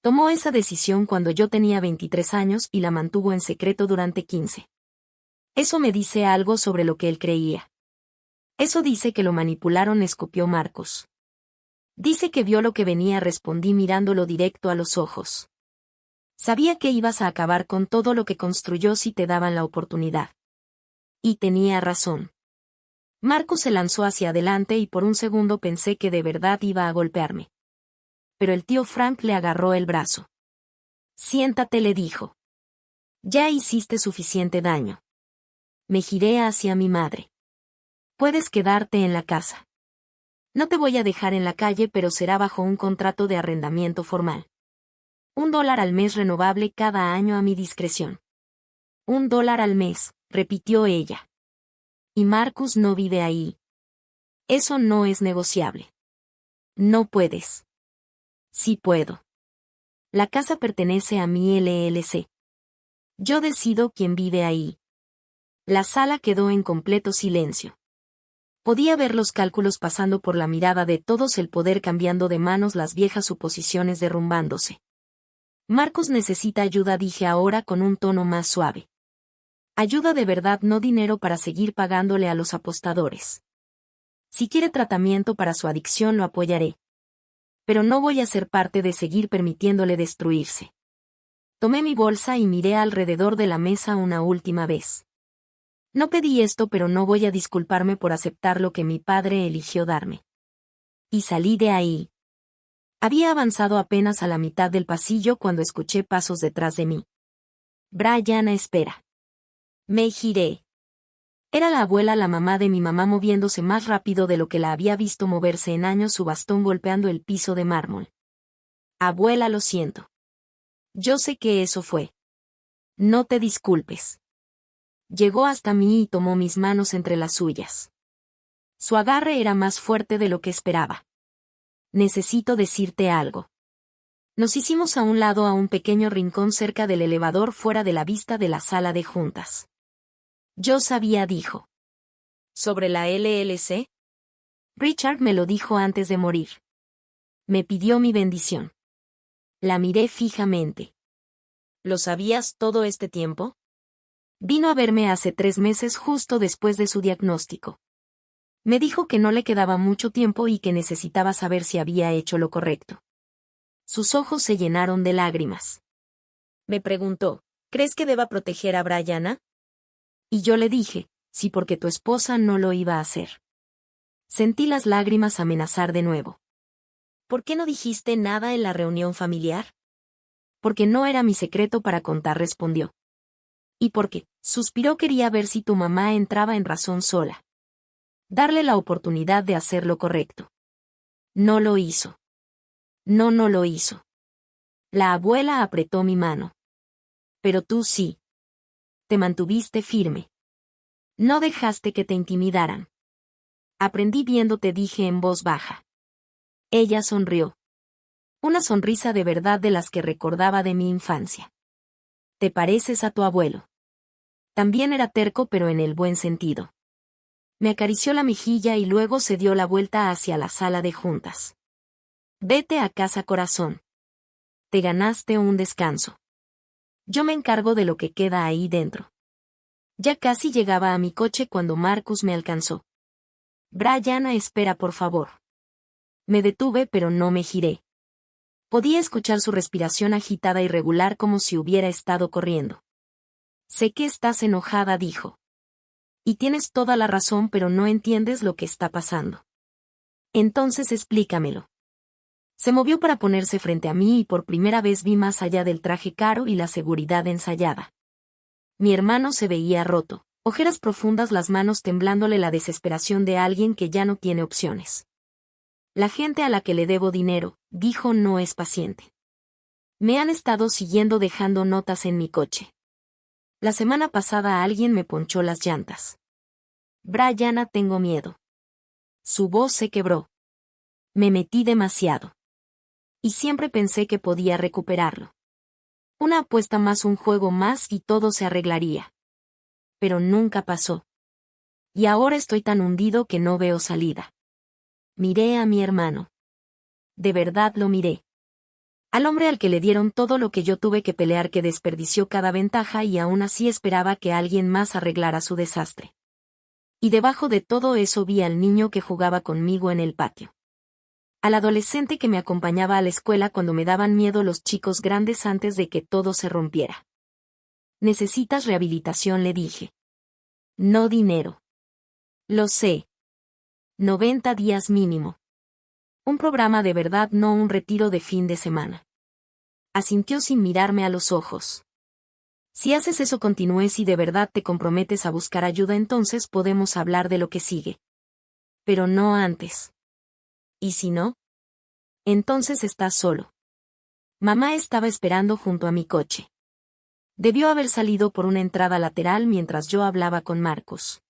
Tomó esa decisión cuando yo tenía 23 años y la mantuvo en secreto durante 15. Eso me dice algo sobre lo que él creía. Eso dice que lo manipularon, escupió Marcos. Dice que vio lo que venía, respondí mirándolo directo a los ojos. Sabía que ibas a acabar con todo lo que construyó si te daban la oportunidad. Y tenía razón. Marcus se lanzó hacia adelante y por un segundo pensé que de verdad iba a golpearme. Pero el tío Frank le agarró el brazo. Siéntate, le dijo. Ya hiciste suficiente daño. Me giré hacia mi madre. Puedes quedarte en la casa. No te voy a dejar en la calle, pero será bajo un contrato de arrendamiento formal. $1 al mes renovable cada año a mi discreción. $1 al mes, repitió ella. Y Marcus no vive ahí. Eso no es negociable. No puedes. Sí puedo. La casa pertenece a mi LLC. Yo decido quién vive ahí. La sala quedó en completo silencio. Podía ver los cálculos pasando por la mirada de todos, el poder cambiando de manos, las viejas suposiciones derrumbándose. Marcus necesita ayuda, dije ahora con un tono más suave. Ayuda de verdad, no dinero para seguir pagándole a los apostadores. Si quiere tratamiento para su adicción, lo apoyaré. Pero no voy a ser parte de seguir permitiéndole destruirse. Tomé mi bolsa y miré alrededor de la mesa una última vez. No pedí esto, pero no voy a disculparme por aceptar lo que mi padre eligió darme. Y salí de ahí. Había avanzado apenas a la mitad del pasillo cuando escuché pasos detrás de mí. Brianna, espera. Me giré. Era la abuela, la mamá de mi mamá, moviéndose más rápido de lo que la había visto moverse en años, su bastón golpeando el piso de mármol. Abuela, lo siento. Yo sé que eso fue. No te disculpes. Llegó hasta mí y tomó mis manos entre las suyas. Su agarre era más fuerte de lo que esperaba. Necesito decirte algo. Nos hicimos a un lado, a un pequeño rincón cerca del elevador, fuera de la vista de la sala de juntas. Yo sabía, dijo. ¿Sobre la LLC? Richard me lo dijo antes de morir. Me pidió mi bendición. La miré fijamente. ¿Lo sabías todo este tiempo? Vino a verme hace 3 meses, justo después de su diagnóstico. Me dijo que no le quedaba mucho tiempo y que necesitaba saber si había hecho lo correcto. Sus ojos se llenaron de lágrimas. Me preguntó, ¿crees que deba proteger a Brianna? Y yo le dije, sí, porque tu esposa no lo iba a hacer. Sentí las lágrimas amenazar de nuevo. ¿Por qué no dijiste nada en la reunión familiar? Porque no era mi secreto para contar, respondió. Y porque, suspiró, quería ver si tu mamá entraba en razón sola. Darle la oportunidad de hacer lo correcto. No lo hizo. No lo hizo. La abuela apretó mi mano. Pero tú sí. Te mantuviste firme. No dejaste que te intimidaran. Aprendí viéndote, dije en voz baja. Ella sonrió. Una sonrisa de verdad, de las que recordaba de mi infancia. Te pareces a tu abuelo. También era terco, pero en el buen sentido. Me acarició la mejilla y luego se dio la vuelta hacia la sala de juntas. Vete a casa, corazón. Te ganaste un descanso. Yo me encargo de lo que queda ahí dentro. Ya casi llegaba a mi coche cuando Marcus me alcanzó. Brianna, espera, por favor. Me detuve, pero no me giré. Podía escuchar su respiración agitada y regular, como si hubiera estado corriendo. Sé que estás enojada, dijo. Y tienes toda la razón, pero no entiendes lo que está pasando. Entonces explícamelo. Se movió para ponerse frente a mí y por primera vez vi más allá del traje caro y la seguridad ensayada. Mi hermano se veía roto, ojeras profundas, las manos temblándole, la desesperación de alguien que ya no tiene opciones. La gente a la que le debo dinero, dijo, no es paciente. Me han estado siguiendo, dejando notas en mi coche. La semana pasada alguien me ponchó las llantas. Brianna, tengo miedo. Su voz se quebró. Me metí demasiado. Y siempre pensé que podía recuperarlo. Una apuesta más, un juego más y todo se arreglaría. Pero nunca pasó. Y ahora estoy tan hundido que no veo salida. Miré a mi hermano. De verdad lo miré. Al hombre al que le dieron todo lo que yo tuve que pelear, que desperdició cada ventaja y aún así esperaba que alguien más arreglara su desastre. Y debajo de todo eso vi al niño que jugaba conmigo en el patio. Al adolescente que me acompañaba a la escuela cuando me daban miedo los chicos grandes antes de que todo se rompiera. Necesitas rehabilitación, le dije. No dinero. Lo sé. 90 días mínimo. Un programa de verdad, no un retiro de fin de semana. Asintió sin mirarme a los ojos. Si haces eso, continué, si de verdad te comprometes a buscar ayuda, entonces podemos hablar de lo que sigue. Pero no antes. ¿Y si no? Entonces estás solo. Mamá estaba esperando junto a mi coche. Debió haber salido por una entrada lateral mientras yo hablaba con Marcus.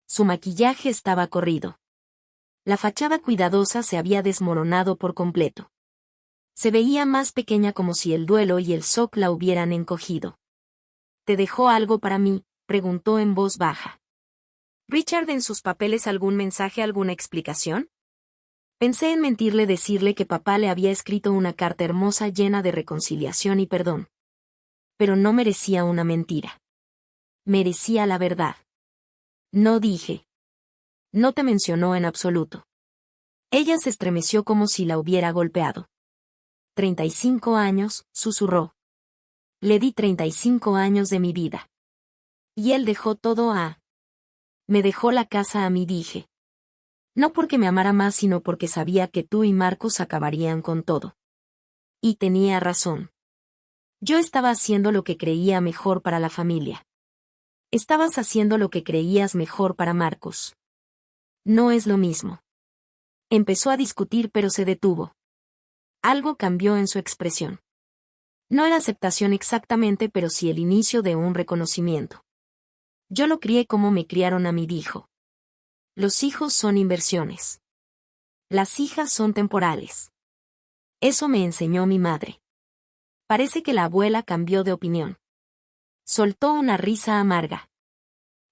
Su maquillaje estaba corrido. La fachada cuidadosa se había desmoronado por completo. Se veía más pequeña, como si el duelo y el shock la hubieran encogido. ¿Te dejó algo para mí?, preguntó en voz baja. ¿Richard en sus papeles algún mensaje, alguna explicación? Pensé en mentirle, decirle que papá le había escrito una carta hermosa llena de reconciliación y perdón. Pero no merecía una mentira. Merecía la verdad. No dije. No te mencionó en absoluto. Ella se estremeció como si la hubiera golpeado. 35 años, susurró. Le di 35 años de mi vida. Y él dejó todo a... Me dejó la casa a mí, dije. No porque me amara más, sino porque sabía que tú y Marcos acabarían con todo. Y tenía razón. Yo estaba haciendo lo que creía mejor para la familia. Estabas haciendo lo que creías mejor para Marcos. No es lo mismo. Empezó a discutir, pero se detuvo. Algo cambió en su expresión. No era aceptación exactamente, pero sí el inicio de un reconocimiento. Yo lo crié como me criaron a mí, dijo. Los hijos son inversiones. Las hijas son temporales. Eso me enseñó mi madre. Parece que la abuela cambió de opinión. Soltó una risa amarga.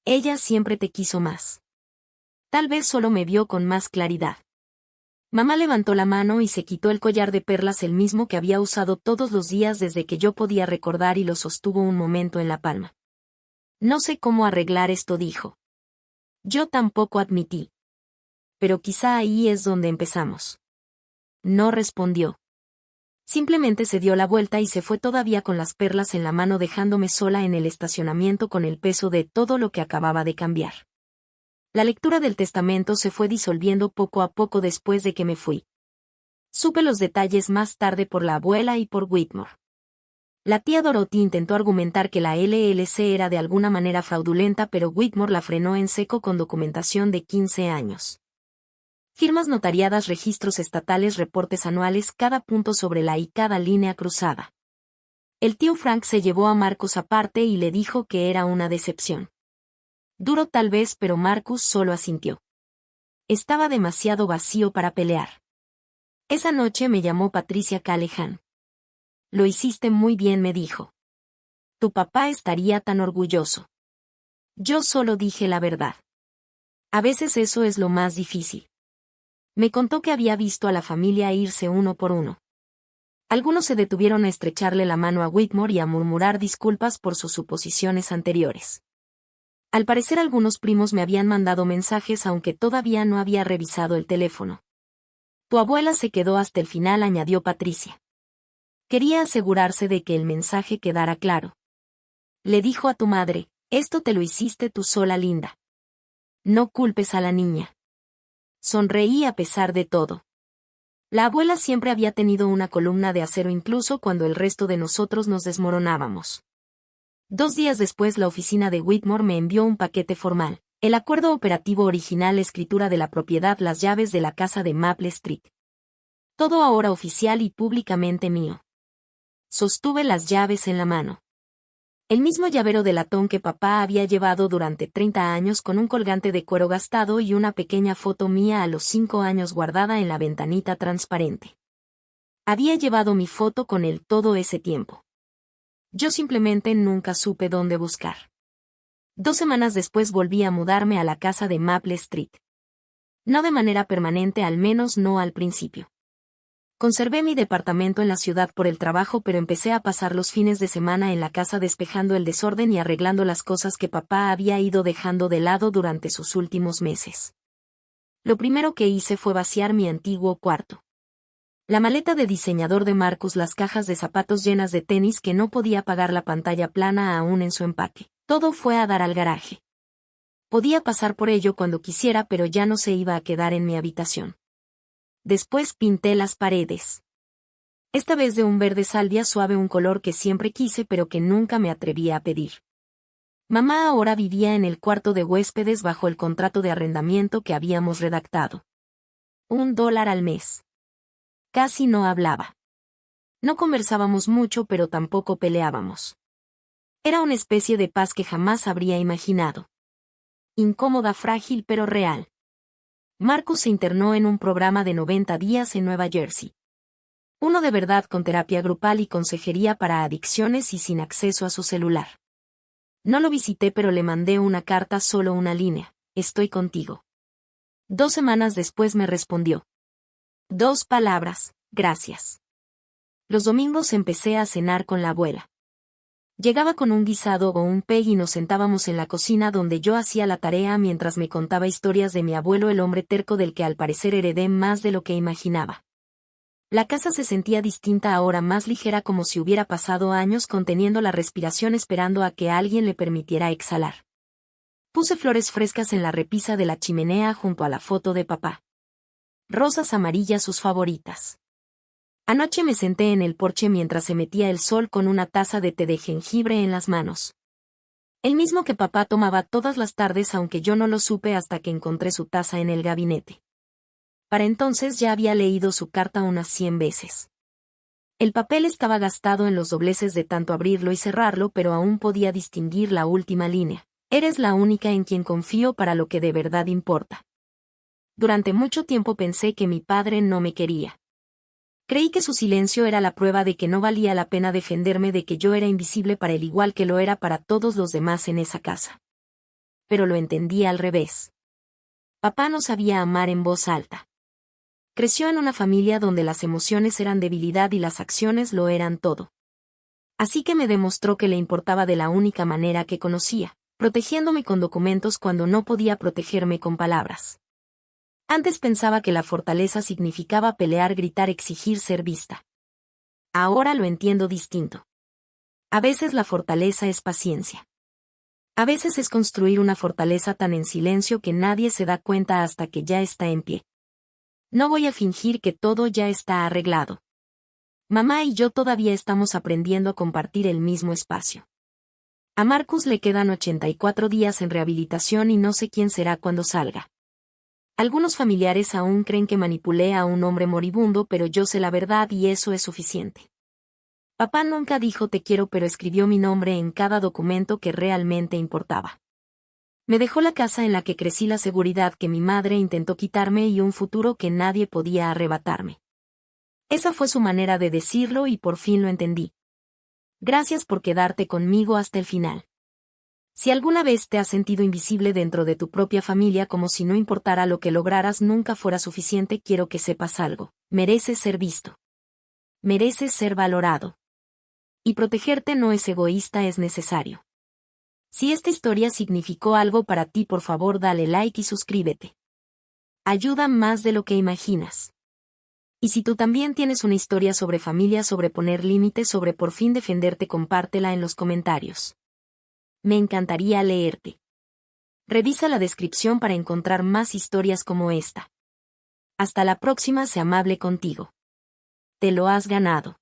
Ella siempre te quiso más. Tal vez solo me vio con más claridad. Mamá levantó la mano y se quitó el collar de perlas, el mismo que había usado todos los días desde que yo podía recordar, y lo sostuvo un momento en la palma. No sé cómo arreglar esto, dijo. Yo tampoco, admití. Pero quizá ahí es donde empezamos. No respondió. Simplemente se dio la vuelta y se fue, todavía con las perlas en la mano, dejándome sola en el estacionamiento con el peso de todo lo que acababa de cambiar. La lectura del testamento se fue disolviendo poco a poco después de que me fui. Supe los detalles más tarde por la abuela y por Whitmore. La tía Dorothy intentó argumentar que la LLC era de alguna manera fraudulenta, pero Whitmore la frenó en seco con documentación de 15 años. Firmas notariadas, registros estatales, reportes anuales, cada punto sobre la I, cada línea cruzada. El tío Frank se llevó a Marcus aparte y le dijo que era una decepción. Duro tal vez, pero Marcus solo asintió. Estaba demasiado vacío para pelear. Esa noche me llamó Patricia Callahan. Lo hiciste muy bien, me dijo. Tu papá estaría tan orgulloso. Yo solo dije la verdad. A veces eso es lo más difícil. Me contó que había visto a la familia irse uno por uno. Algunos se detuvieron a estrecharle la mano a Whitmore y a murmurar disculpas por sus suposiciones anteriores. Al parecer algunos primos me habían mandado mensajes, aunque todavía no había revisado el teléfono. Tu abuela se quedó hasta el final, añadió Patricia. Quería asegurarse de que el mensaje quedara claro. Le dijo a tu madre, esto te lo hiciste tú sola, Linda. No culpes a la niña. Sonreí a pesar de todo. La abuela siempre había tenido una columna de acero incluso cuando el resto de nosotros nos desmoronábamos. 2 días después la oficina de Whitmore me envió un paquete formal, el acuerdo operativo original, escritura de la propiedad, las llaves de la casa de Maple Street. Todo ahora oficial y públicamente mío. Sostuve las llaves en la mano. El mismo llavero de latón que papá había llevado durante 30 años, con un colgante de cuero gastado y una pequeña foto mía a los 5 años guardada en la ventanita transparente. Había llevado mi foto con él todo ese tiempo. Yo simplemente nunca supe dónde buscar. 2 semanas después volví a mudarme a la casa de Maple Street. No de manera permanente, al menos no al principio. Conservé mi departamento en la ciudad por el trabajo, pero empecé a pasar los fines de semana en la casa despejando el desorden y arreglando las cosas que papá había ido dejando de lado durante sus últimos meses. Lo primero que hice fue vaciar mi antiguo cuarto. La maleta de diseñador de Marcus, las cajas de zapatos llenas de tenis que no podía pagar, la pantalla plana aún en su empaque. Todo fue a dar al garaje. Podía pasar por ello cuando quisiera, pero ya no se iba a quedar en mi habitación. Después pinté las paredes. Esta vez de un verde salvia suave, un color que siempre quise pero que nunca me atrevía a pedir. Mamá ahora vivía en el cuarto de huéspedes bajo el contrato de arrendamiento que habíamos redactado. $1 al mes. Casi no hablaba. No conversábamos mucho, pero tampoco peleábamos. Era una especie de paz que jamás habría imaginado. Incómoda, frágil, pero real. Marcus se internó en un programa de 90 días en Nueva Jersey. Uno de verdad, con terapia grupal y consejería para adicciones y sin acceso a su celular. No lo visité, pero le mandé una carta, solo una línea: estoy contigo. 2 semanas después me respondió. 2 palabras: gracias. Los domingos empecé a cenar con la abuela. Llegaba con un guisado o un peg y nos sentábamos en la cocina, donde yo hacía la tarea mientras me contaba historias de mi abuelo, el hombre terco del que al parecer heredé más de lo que imaginaba. La casa se sentía distinta ahora, más ligera, como si hubiera pasado años conteniendo la respiración esperando a que alguien le permitiera exhalar. Puse flores frescas en la repisa de la chimenea junto a la foto de papá. Rosas amarillas, sus favoritas. Anoche me senté en el porche mientras se metía el sol con una taza de té de jengibre en las manos. El mismo que papá tomaba todas las tardes, aunque yo no lo supe hasta que encontré su taza en el gabinete. Para entonces ya había leído su carta unas 100 veces. El papel estaba gastado en los dobleces de tanto abrirlo y cerrarlo, pero aún podía distinguir la última línea: eres la única en quien confío para lo que de verdad importa. Durante mucho tiempo pensé que mi padre no me quería. Creí que su silencio era la prueba de que no valía la pena defenderme, de que yo era invisible para él igual que lo era para todos los demás en esa casa. Pero lo entendí al revés. Papá no sabía amar en voz alta. Creció en una familia donde las emociones eran debilidad y las acciones lo eran todo. Así que me demostró que le importaba de la única manera que conocía, protegiéndome con documentos cuando no podía protegerme con palabras. Antes pensaba que la fortaleza significaba pelear, gritar, exigir, ser vista. Ahora lo entiendo distinto. A veces la fortaleza es paciencia. A veces es construir una fortaleza tan en silencio que nadie se da cuenta hasta que ya está en pie. No voy a fingir que todo ya está arreglado. Mamá y yo todavía estamos aprendiendo a compartir el mismo espacio. A Marcus le quedan 84 días en rehabilitación y no sé quién será cuando salga. Algunos familiares aún creen que manipulé a un hombre moribundo, pero yo sé la verdad y eso es suficiente. Papá nunca dijo te quiero, pero escribió mi nombre en cada documento que realmente importaba. Me dejó la casa en la que crecí, la seguridad que mi madre intentó quitarme y un futuro que nadie podía arrebatarme. Esa fue su manera de decirlo y por fin lo entendí. Gracias por quedarte conmigo hasta el final. Si alguna vez te has sentido invisible dentro de tu propia familia, como si no importara lo que lograras nunca fuera suficiente, quiero que sepas algo: mereces ser visto. Mereces ser valorado. Y protegerte no es egoísta, es necesario. Si esta historia significó algo para ti, por favor dale like y suscríbete. Ayuda más de lo que imaginas. Y si tú también tienes una historia sobre familia, sobre poner límites, sobre por fin defenderte, compártela en los comentarios. Me encantaría leerte. Revisa la descripción para encontrar más historias como esta. Hasta la próxima, sé amable contigo. Te lo has ganado.